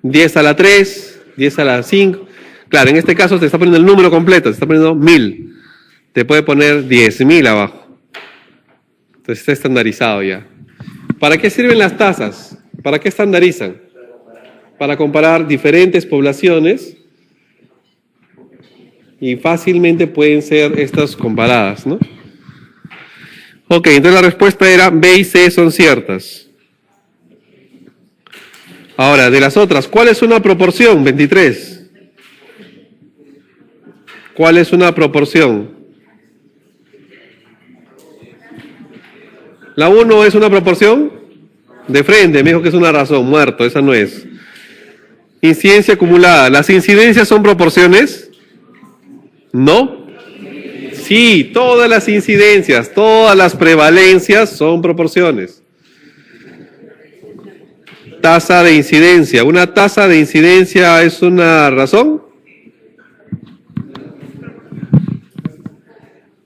10 a la 3, 10 a la 5. Claro, en este caso te está poniendo el número completo, te está poniendo 1000. Te puede poner 10.000 abajo. Entonces está estandarizado ya. ¿Para qué sirven las tasas? ¿Para qué estandarizan? Para comparar diferentes poblaciones y fácilmente pueden ser estas comparadas, ¿no? Ok, entonces la respuesta era B y C son ciertas. Ahora, de las otras, ¿cuál es una proporción? 23. ¿Cuál es una proporción? La 1 es una proporción de frente, me dijo que es una razón, muerto, esa no es. Incidencia acumulada, ¿las incidencias son proporciones? ¿No? Sí, todas las incidencias, todas las prevalencias son proporciones. Tasa de incidencia, ¿una tasa de incidencia es una razón?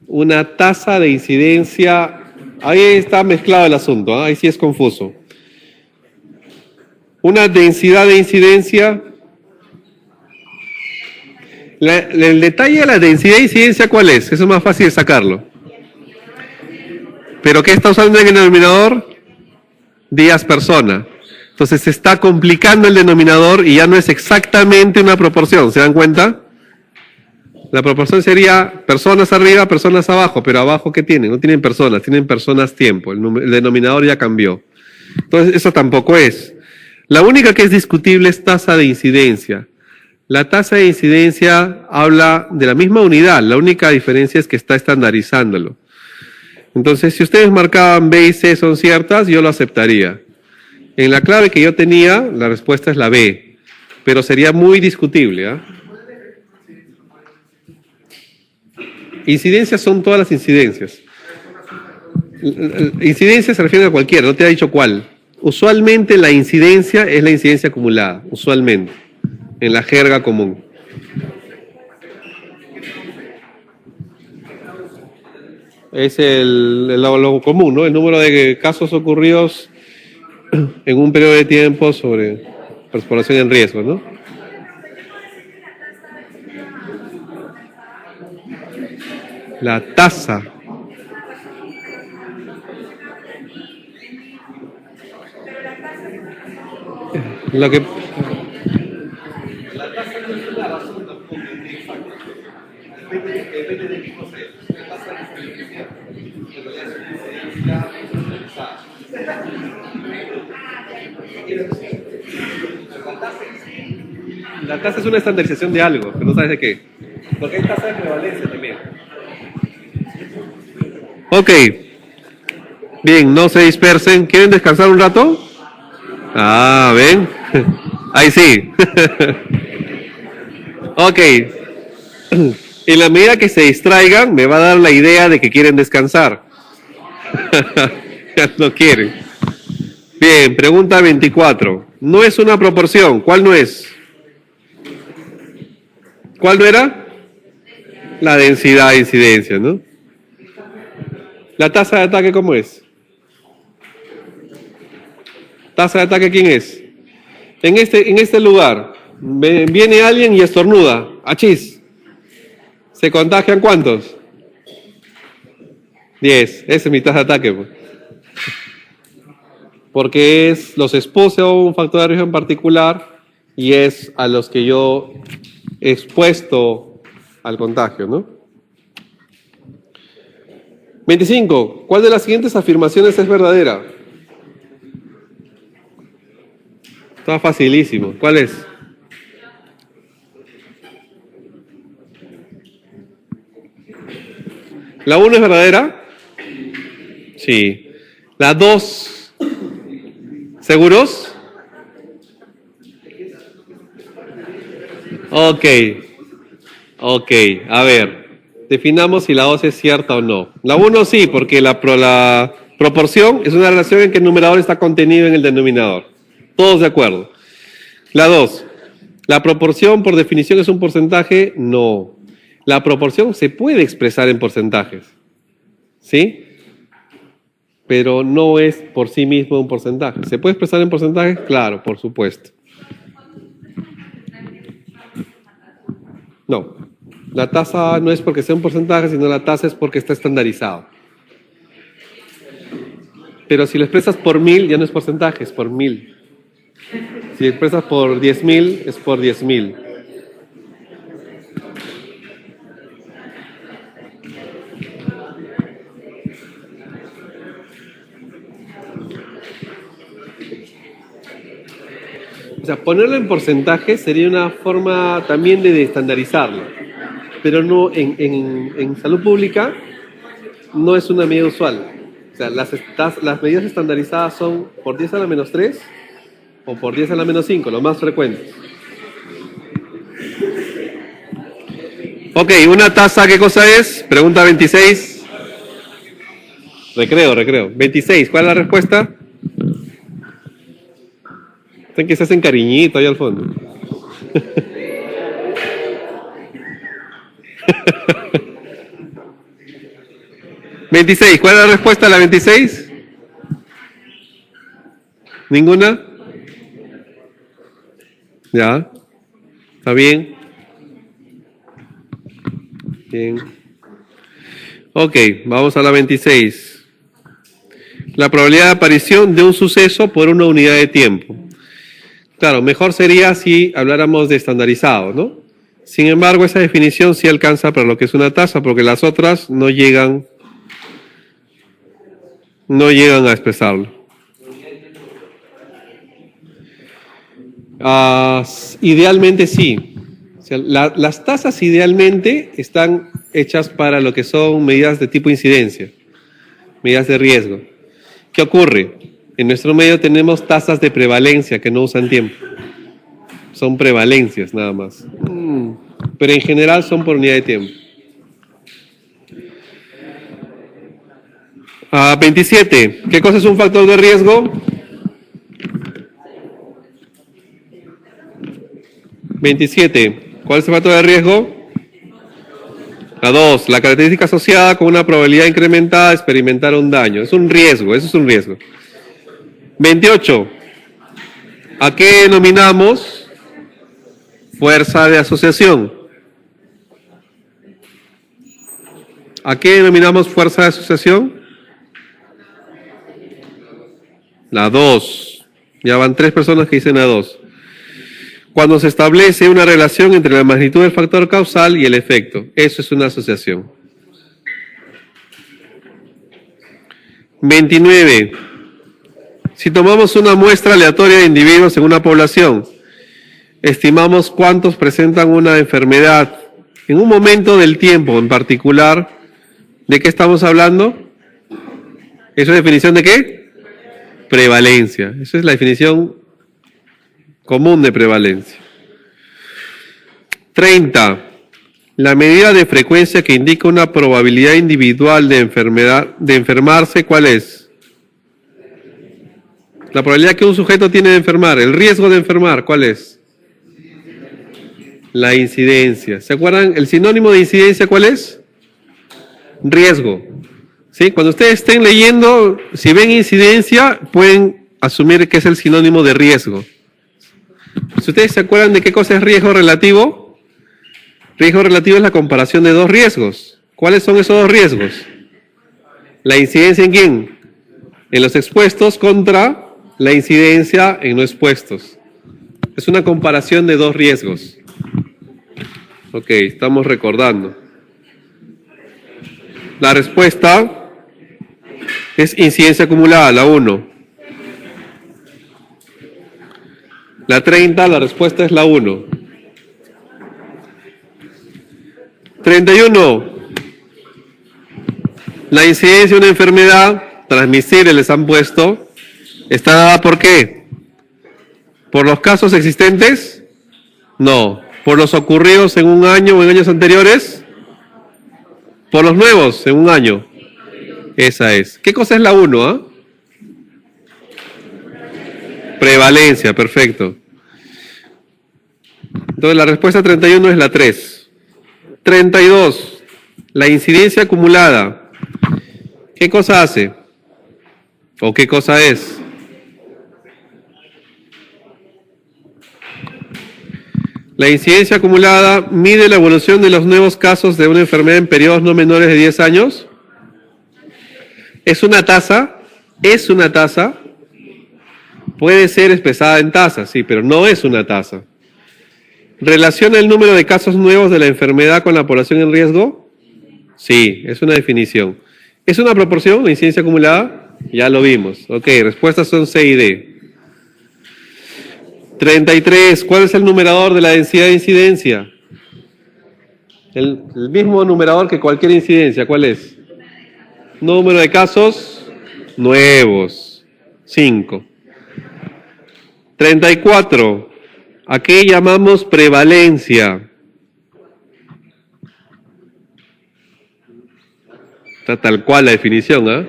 Una tasa de incidencia, ahí está mezclado el asunto, ¿eh? Ahí sí es confuso. Una densidad de incidencia, el detalle de la densidad de incidencia, ¿cuál es? Eso es más fácil de sacarlo. ¿Pero qué está usando en el denominador? Días persona. Entonces se está complicando el denominador y ya no es exactamente una proporción, ¿se dan cuenta? La proporción sería personas arriba, personas abajo, pero abajo ¿qué tienen? No tienen personas tiempo, el denominador ya cambió. Entonces eso tampoco es. La única que es discutible es tasa de incidencia. La tasa de incidencia habla de la misma unidad, la única diferencia es que está estandarizándolo. Entonces, si ustedes marcaban B y C son ciertas, yo lo aceptaría. En la clave que yo tenía, la respuesta es la B, pero sería muy discutible, ¿eh? Incidencias son todas las incidencias. Incidencia se refiere a cualquiera, no te ha dicho cuál. Usualmente la incidencia es la incidencia acumulada, usualmente, en la jerga común. Es lo común, ¿no? El número de casos ocurridos en un periodo de tiempo sobre población en riesgo, ¿no? La tasa. Lo que... La tasa no es una razón tampoco exacta. Depende de qué cosa es. La tasa de incidencia, en realidad es una incidencia generalizada. La tasa es una estandarización de algo, pero no sabes de qué. Porque hay tasa de prevalencia también. Ok. Bien, no se dispersen. ¿Quieren descansar un rato? Ah, ¿ven? Ahí sí. Ok. En la medida que se distraigan, me va a dar la idea de que quieren descansar. Ya no quieren. Bien, pregunta 24. No es una proporción. ¿Cuál no es? ¿Cuál no era? La densidad de incidencia, ¿no? ¿La tasa de ataque cómo es? ¿Tasa de ataque quién es? En este lugar, viene alguien y estornuda. ¡Achis! ¿Se contagian cuántos? 10. Esa es mi tasa de ataque, pues. Porque los expuse a un factor de riesgo en particular y es a los que yo he expuesto al contagio, ¿no? 25. ¿Cuál de las siguientes afirmaciones es verdadera? Está facilísimo. ¿Cuál es? ¿La 1 es verdadera? Sí. ¿La 2? ¿Seguros? Ok. Ok, a ver. Definamos si la 2 es cierta o no. La 1 sí, porque la proporción es una relación en que el numerador está contenido en el denominador. Todos de acuerdo. La 2. ¿La proporción por definición es un porcentaje? No. La proporción se puede expresar en porcentajes. ¿Sí? Pero no es por sí mismo un porcentaje. ¿Se puede expresar en porcentajes? Claro, por supuesto. No. La tasa no es porque sea un porcentaje, sino la tasa es porque está estandarizado. Pero si lo expresas por 1000, ya no es porcentaje, es por 1000. Si lo expresas por 10.000, es por 10.000. O sea, ponerlo en porcentaje sería una forma también de estandarizarlo. Pero no en salud pública no es una medida usual. O sea, las medidas estandarizadas son por 10 a la menos 3 o por 10 a la menos 5, lo más frecuente. Ok, una tasa, ¿qué cosa es? Pregunta 26. Recreo. 26, ¿cuál es la respuesta? Están que se hacen cariñito ahí al fondo. ¿26? ¿Cuál es la respuesta a la 26? ¿Ninguna? ¿Ya? ¿Está bien? Bien. Ok, vamos a la 26. La probabilidad de aparición de un suceso por una unidad de tiempo. Claro, mejor sería si habláramos de estandarizado, ¿no? Sin embargo, esa definición sí alcanza para lo que es una tasa, porque las otras no llegan a expresarlo. Idealmente sí. O sea, las tasas idealmente están hechas para lo que son medidas de tipo incidencia, medidas de riesgo. ¿Qué ocurre? En nuestro medio tenemos tasas de prevalencia que no usan tiempo. Son prevalencias nada más. Pero en general son por unidad de tiempo. 27. ¿Qué cosa es un factor de riesgo? 27. ¿Cuál es el factor de riesgo? La 2. La característica asociada con una probabilidad incrementada de experimentar un daño. Es un riesgo, eso es un riesgo. 28. ¿A qué denominamos fuerza de asociación? ¿A qué denominamos fuerza de asociación? La 2. Ya van 3 personas que dicen la 2. Cuando se establece una relación entre la magnitud del factor causal y el efecto. Eso es una asociación. 29. Si tomamos una muestra aleatoria de individuos en una población, estimamos cuántos presentan una enfermedad en un momento del tiempo en particular. ¿De qué estamos hablando? ¿Es una definición de qué? Prevalencia. Esa es la definición común de prevalencia. 30. La medida de frecuencia que indica una probabilidad individual de enfermarse, ¿cuál es? La probabilidad que un sujeto tiene de enfermar, el riesgo de enfermar, ¿cuál es? La incidencia. ¿Se acuerdan? ¿El sinónimo de incidencia cuál es? Riesgo. ¿Sí? Cuando ustedes estén leyendo, si ven incidencia, pueden asumir que es el sinónimo de riesgo. Si ustedes se acuerdan de qué cosa es riesgo relativo, riesgo relativo es la comparación de dos riesgos. ¿Cuáles son esos dos riesgos? La incidencia en quién? En los expuestos contra la incidencia en no expuestos. Es una comparación de dos riesgos. Ok, estamos recordando. La respuesta es incidencia acumulada, la 1. La 30, la respuesta es la 1. 31. La incidencia de una enfermedad transmisible, les han puesto, ¿está dada por qué? ¿Por los casos existentes? No. ¿Por los ocurridos en un año o en años anteriores? ¿Por los nuevos en un año? Esa es. ¿Qué cosa es la 1? Prevalencia, perfecto. Entonces la respuesta 31 es la 3. 32. La incidencia acumulada. ¿Qué cosa hace? ¿O qué cosa es? La incidencia acumulada mide la evolución de los nuevos casos de una enfermedad en periodos no menores de 10 años. Es una tasa, puede ser expresada en tasas, sí, pero no es una tasa. ¿Relaciona el número de casos nuevos de la enfermedad con la población en riesgo? Sí, es una definición. ¿Es una proporción, la incidencia acumulada? Ya lo vimos. Ok, respuestas son C y D. 33. ¿Cuál es el numerador de la densidad de incidencia? El mismo numerador que cualquier incidencia. ¿Cuál es? Número de casos nuevos. 5. 34. ¿A qué llamamos prevalencia? Está tal cual la definición, ¿eh?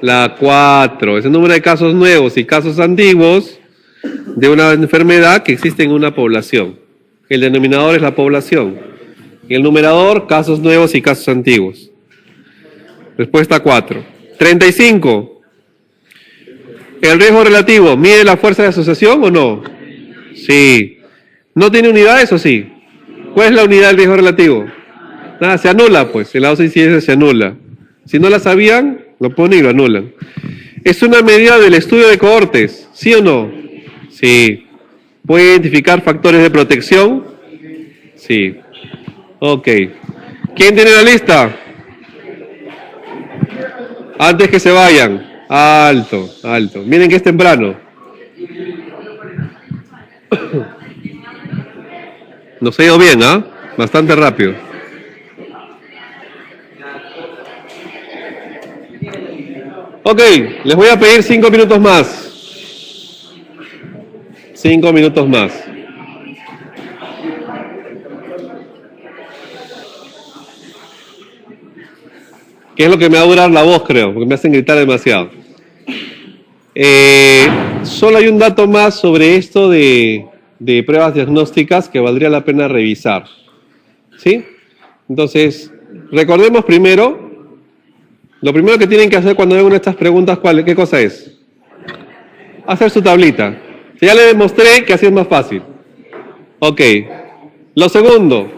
La 4. Es el número de casos nuevos y casos antiguos de una enfermedad que existe en una población. El denominador es la población. Y el numerador, casos nuevos y casos antiguos. Respuesta 4. 35. ¿El riesgo relativo mide la fuerza de asociación o no? Sí. ¿No tiene unidades o sí? ¿Cuál es la unidad del riesgo relativo? Nada, se anula pues. El lado de incidencia se anula. Si no la sabían, lo ponen y lo anulan. ¿Es una medida del estudio de cohortes? ¿Sí o no? Sí. ¿Puede identificar factores de protección? Sí. Ok. ¿Quién tiene la lista? Antes que se vayan. Alto, alto. Miren que es temprano. Nos ha ido bien, ¿ah? Bastante rápido. Ok, les voy a pedir 5 minutos más. 5 minutos más. ¿Qué es lo que me va a durar la voz, creo? Porque me hacen gritar demasiado. Solo hay un dato más sobre esto de pruebas diagnósticas que valdría la pena revisar. ¿Sí? Entonces, recordemos primero, lo primero que tienen que hacer cuando ven una de estas preguntas, ¿qué cosa es? Hacer su tablita. Ya les demostré que así es más fácil. Ok. Lo segundo,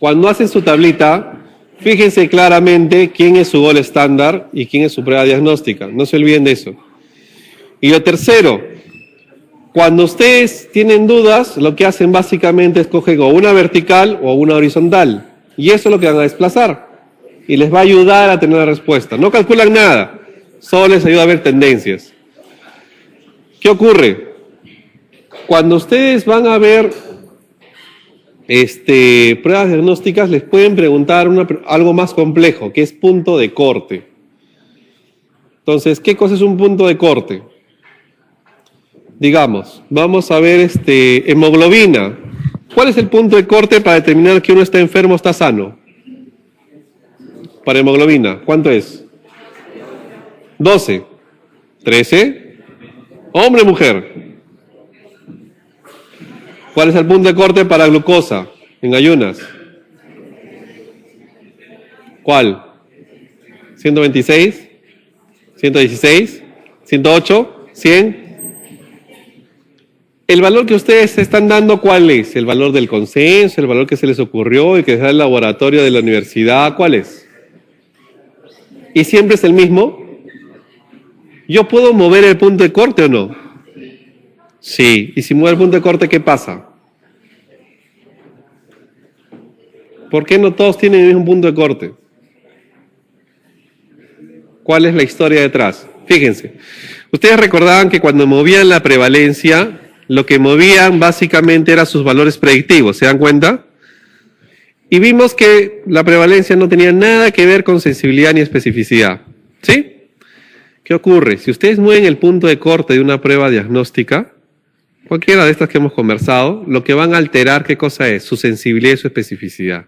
cuando hacen su tablita, fíjense claramente quién es su gol estándar y quién es su prueba diagnóstica. No se olviden de eso. Y lo tercero, cuando ustedes tienen dudas, lo que hacen básicamente es coger o una vertical o una horizontal. Y eso es lo que van a desplazar. Y les va a ayudar a tener la respuesta. No calculan nada, solo les ayuda a ver tendencias. ¿Qué ocurre? Cuando ustedes van a ver pruebas diagnósticas, les pueden preguntar algo más complejo, que es punto de corte. Entonces, ¿qué cosa es un punto de corte? Digamos, vamos a ver hemoglobina. ¿Cuál es el punto de corte para determinar que uno está enfermo o está sano? Para hemoglobina, ¿cuánto es? 12. 13. ¿Hombre o mujer? ¿Cuál es el punto de corte para glucosa en ayunas? ¿Cuál? ¿126? ¿116? ¿108? ¿100? El valor que ustedes están dando, ¿cuál es? ¿El valor del consenso? ¿El valor que se les ocurrió y que les da el laboratorio de la universidad? ¿Cuál es? ¿Y siempre es el mismo? ¿Yo puedo mover el punto de corte o no? Sí. ¿Y si muevo el punto de corte, qué pasa? ¿Por qué no todos tienen el mismo punto de corte? ¿Cuál es la historia detrás? Fíjense. Ustedes recordaban que cuando movían la prevalencia, lo que movían básicamente eran sus valores predictivos, ¿se dan cuenta? Y vimos que la prevalencia no tenía nada que ver con sensibilidad ni especificidad. ¿Sí? ¿Qué ocurre? Si ustedes mueven el punto de corte de una prueba diagnóstica, cualquiera de estas que hemos conversado, lo que van a alterar, ¿qué cosa es? Su sensibilidad y su especificidad.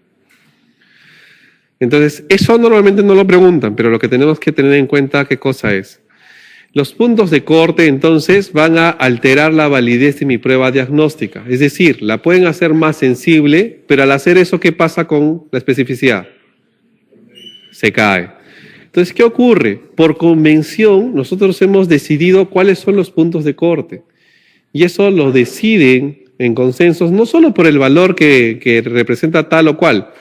Entonces, eso normalmente no lo preguntan, pero lo que tenemos que tener en cuenta, ¿qué cosa es? Los puntos de corte, entonces, van a alterar la validez de mi prueba diagnóstica. Es decir, la pueden hacer más sensible, pero al hacer eso, ¿qué pasa con la especificidad? Se cae. Entonces, ¿qué ocurre? Por convención, nosotros hemos decidido cuáles son los puntos de corte. Y eso lo deciden en consensos, no solo por el valor que representa tal o cual,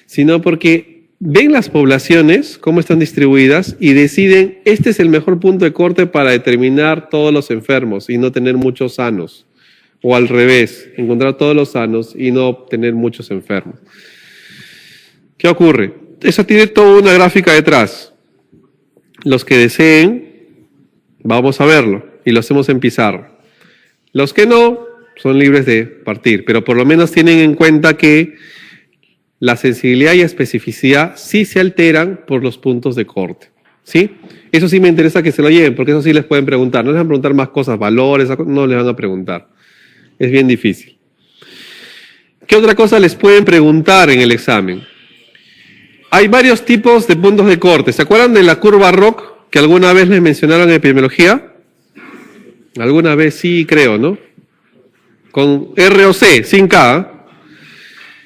sino porque ven las poblaciones, cómo están distribuidas, y deciden, este es el mejor punto de corte para determinar todos los enfermos y no tener muchos sanos. O al revés, encontrar todos los sanos y no tener muchos enfermos. ¿Qué ocurre? Eso tiene toda una gráfica detrás. Los que deseen, vamos a verlo y lo hacemos en pizarra. Los que no, son libres de partir, pero por lo menos tienen en cuenta que la sensibilidad y especificidad sí se alteran por los puntos de corte. ¿Sí? Eso sí me interesa que se lo lleven, porque eso sí les pueden preguntar. No les van a preguntar más cosas, valores, no les van a preguntar. Es bien difícil. ¿Qué otra cosa les pueden preguntar en el examen? Hay varios tipos de puntos de corte. ¿Se acuerdan de la curva ROC que alguna vez les mencionaron en epidemiología? Alguna vez sí, creo, ¿no? Con ROC, sin K.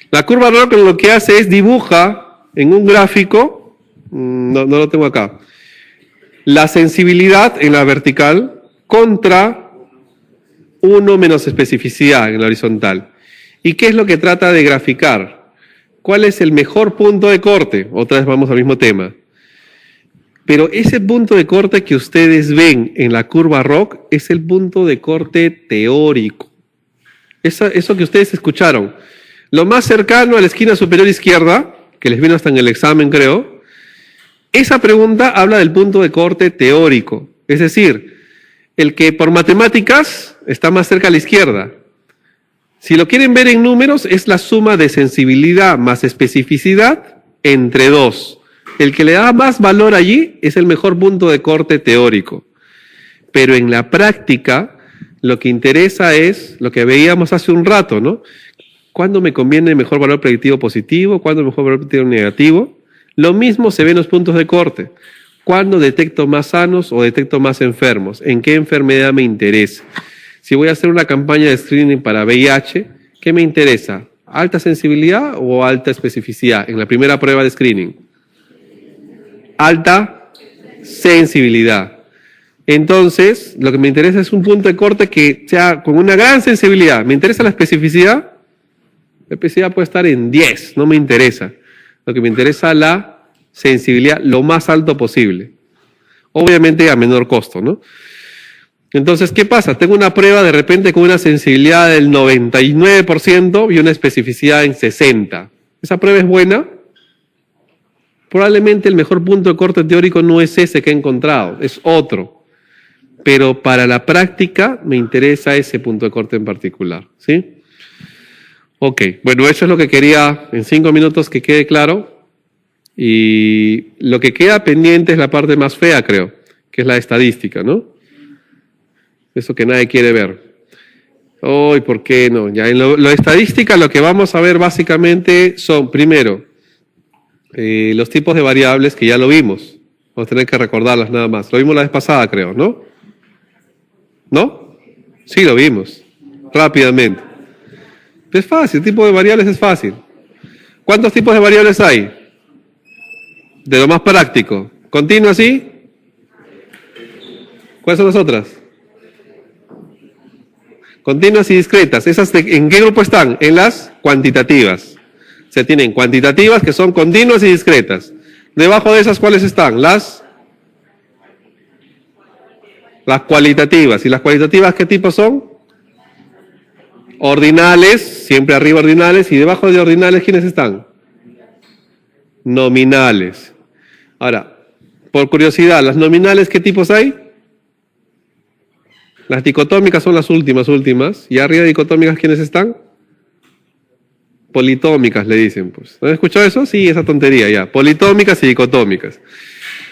La curva ROC lo que hace es dibuja en un gráfico, no lo tengo acá, la sensibilidad en la vertical contra 1 menos especificidad en la horizontal. ¿Y qué es lo que trata de graficar? ¿Cuál es el mejor punto de corte? Otra vez vamos al mismo tema. Pero ese punto de corte que ustedes ven en la curva ROC es el punto de corte teórico. Eso que ustedes escucharon. Lo más cercano a la esquina superior izquierda, que les vino hasta en el examen creo, esa pregunta habla del punto de corte teórico. Es decir, el que por matemáticas está más cerca a la izquierda. Si lo quieren ver en números, es la suma de sensibilidad más especificidad entre 2. El que le da más valor allí es el mejor punto de corte teórico. Pero en la práctica, lo que interesa es lo que veíamos hace un rato, ¿no? ¿Cuándo me conviene mejor valor predictivo positivo? ¿Cuándo mejor valor predictivo negativo? Lo mismo se ve en los puntos de corte. ¿Cuándo detecto más sanos o detecto más enfermos? ¿En qué enfermedad me interesa? Si voy a hacer una campaña de screening para VIH, ¿qué me interesa? ¿Alta sensibilidad o alta especificidad? En la primera prueba de screening. Alta sensibilidad. Entonces, lo que me interesa es un punto de corte que sea con una gran sensibilidad. ¿Me interesa la especificidad? La especificidad puede estar en 10, no me interesa. Lo que me interesa es la sensibilidad lo más alto posible. Obviamente a menor costo, ¿no? Entonces, ¿qué pasa? Tengo una prueba de repente con una sensibilidad del 99% y una especificidad en 60%. ¿Esa prueba es buena? Probablemente el mejor punto de corte teórico no es ese que he encontrado, es otro. Pero para la práctica me interesa ese punto de corte en particular, ¿sí? Ok, bueno, eso es lo que quería en 5 minutos que quede claro. Y lo que queda pendiente es la parte más fea, creo, que es la estadística, ¿no? Eso que nadie quiere ver. Oh, ¿y por qué no? Ya en lo estadística lo que vamos a ver básicamente son, primero, los tipos de variables que ya lo vimos. Vamos a tener que recordarlas nada más. Lo vimos la vez pasada, creo, ¿no? ¿No? Sí, lo vimos. Rápidamente. Es fácil, el tipo de variables es fácil. ¿Cuántos tipos de variables hay? De lo más práctico. ¿Continuas sí? ¿Cuáles son las otras? Continuas y discretas. ¿En qué grupo están? En las cuantitativas. Se tienen cuantitativas que son continuas y discretas. Debajo de esas, ¿cuáles están? Las cualitativas. ¿Y las cualitativas qué tipo son? Ordinales, siempre arriba ordinales. ¿Y debajo de ordinales quiénes están? Nominales. Ahora, por curiosidad, ¿las nominales qué tipos hay? Las dicotómicas son las últimas. ¿Y arriba de dicotómicas quiénes están? Politómicas le dicen, pues. ¿No han escuchado eso? Sí, esa tontería ya. Politómicas y dicotómicas.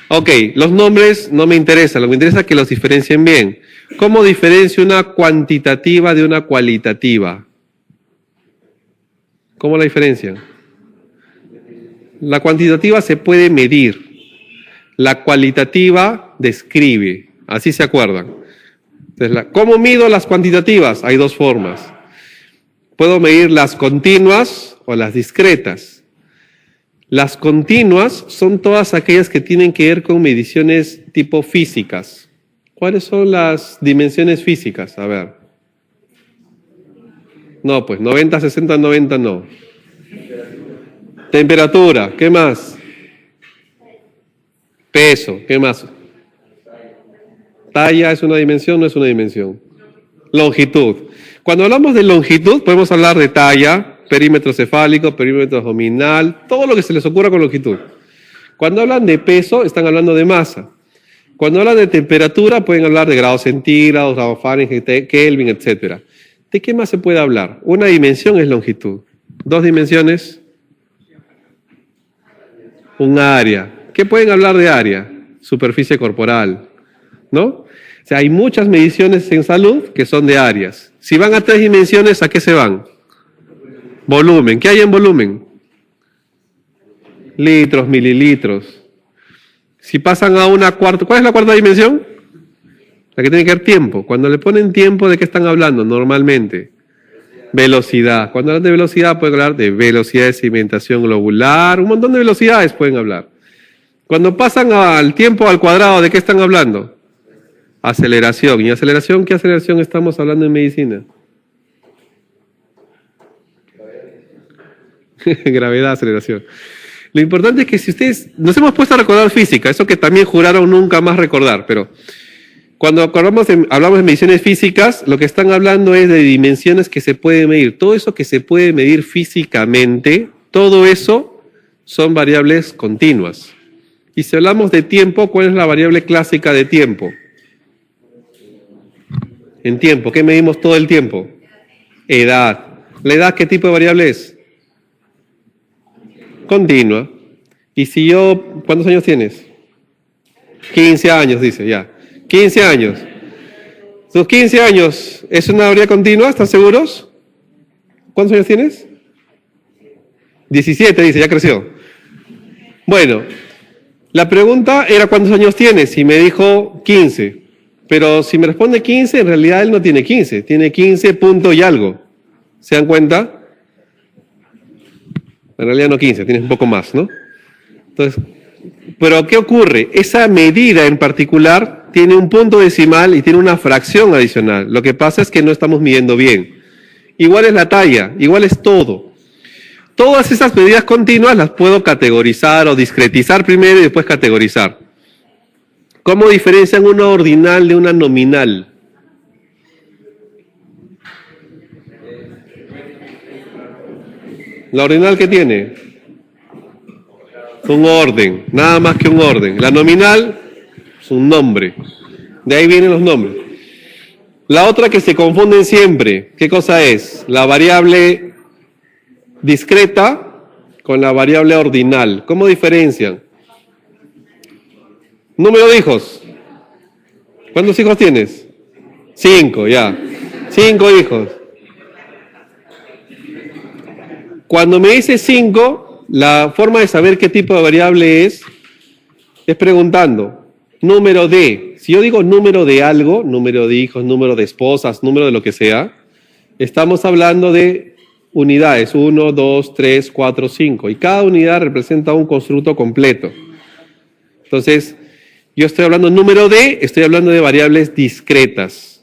Ok, los nombres no me interesan, lo que me interesa es que los diferencien bien. ¿Cómo diferencio una cuantitativa de una cualitativa? ¿Cómo la diferencian? La cuantitativa se puede medir. La cualitativa describe. Así se acuerdan. Entonces, ¿cómo mido las cuantitativas? Hay dos formas. Puedo medir las continuas o las discretas. Las continuas son todas aquellas que tienen que ver con mediciones tipo físicas. ¿Cuáles son las dimensiones físicas? A ver. No, pues 90, 60, 90 no. Temperatura, ¿qué más? Peso, ¿qué más? Talla, ¿es una dimensión o no es una dimensión? Longitud. Cuando hablamos de longitud, podemos hablar de talla, perímetro cefálico, perímetro abdominal, todo lo que se les ocurra con longitud. Cuando hablan de peso, están hablando de masa. Cuando hablan de temperatura, pueden hablar de grados centígrados, grados Fahrenheit, Kelvin, etc. ¿De qué más se puede hablar? Una dimensión es longitud. Dos dimensiones, un área. ¿Qué pueden hablar de área? Superficie corporal, ¿no? O sea, hay muchas mediciones en salud que son de áreas. Si van a 3 dimensiones, ¿a qué se van? Volumen. ¿Qué hay en volumen? Litros, mililitros. Si pasan a una cuarta, ¿cuál es la cuarta dimensión? La que tiene que ver tiempo. Cuando le ponen tiempo, ¿de qué están hablando normalmente? Velocidad. Cuando hablan de velocidad, pueden hablar de velocidad de sedimentación globular, un montón de velocidades pueden hablar. Cuando pasan al tiempo al cuadrado, ¿de qué están hablando? Aceleración. ¿Y aceleración? ¿Qué aceleración estamos hablando en medicina? Gravedad, aceleración. Lo importante es que si ustedes, nos hemos puesto a recordar física, eso que también juraron nunca más recordar, pero cuando hablamos de mediciones físicas, lo que están hablando es de dimensiones que se pueden medir. Todo eso que se puede medir físicamente, todo eso son variables continuas. Y si hablamos de tiempo, ¿cuál es la variable clásica de tiempo? En tiempo, ¿qué medimos todo el tiempo? Edad. ¿La edad qué tipo de variable es? Continua. Y si yo, ¿cuántos años tienes? 15 años, dice, ya. 15 años. ¿Tus 15 años es una variable continua? ¿Están seguros? ¿Cuántos años tienes? 17, dice, ya creció. Bueno, la pregunta era ¿cuántos años tienes? Y me dijo 15. Pero si me responde 15, en realidad él no tiene 15, tiene 15 punto y algo. ¿Se dan cuenta? En realidad no 15, tienes un poco más, ¿no? Entonces, pero ¿qué ocurre? Esa medida en particular tiene un punto decimal y tiene una fracción adicional. Lo que pasa es que no estamos midiendo bien. Igual es la talla, igual es todo. Todas esas medidas continuas las puedo categorizar o discretizar primero y después categorizar. ¿Cómo diferencian una ordinal de una nominal? ¿La ordinal qué tiene? Un orden, nada más que un orden. La nominal es un nombre. De ahí vienen los nombres. La otra que se confunden siempre, ¿qué cosa es? La variable discreta con la variable ordinal. ¿Cómo diferencian? Número de hijos. ¿Cuántos hijos tienes? 5, ya. 5 hijos. Cuando me dice 5, la forma de saber qué tipo de variable es preguntando, número de. Si yo digo número de algo, número de hijos, número de esposas, número de lo que sea, estamos hablando de unidades, 1, 2, 3, 4, 5. Y cada unidad representa un constructo completo. Entonces, yo estoy hablando número de, estoy hablando de variables discretas.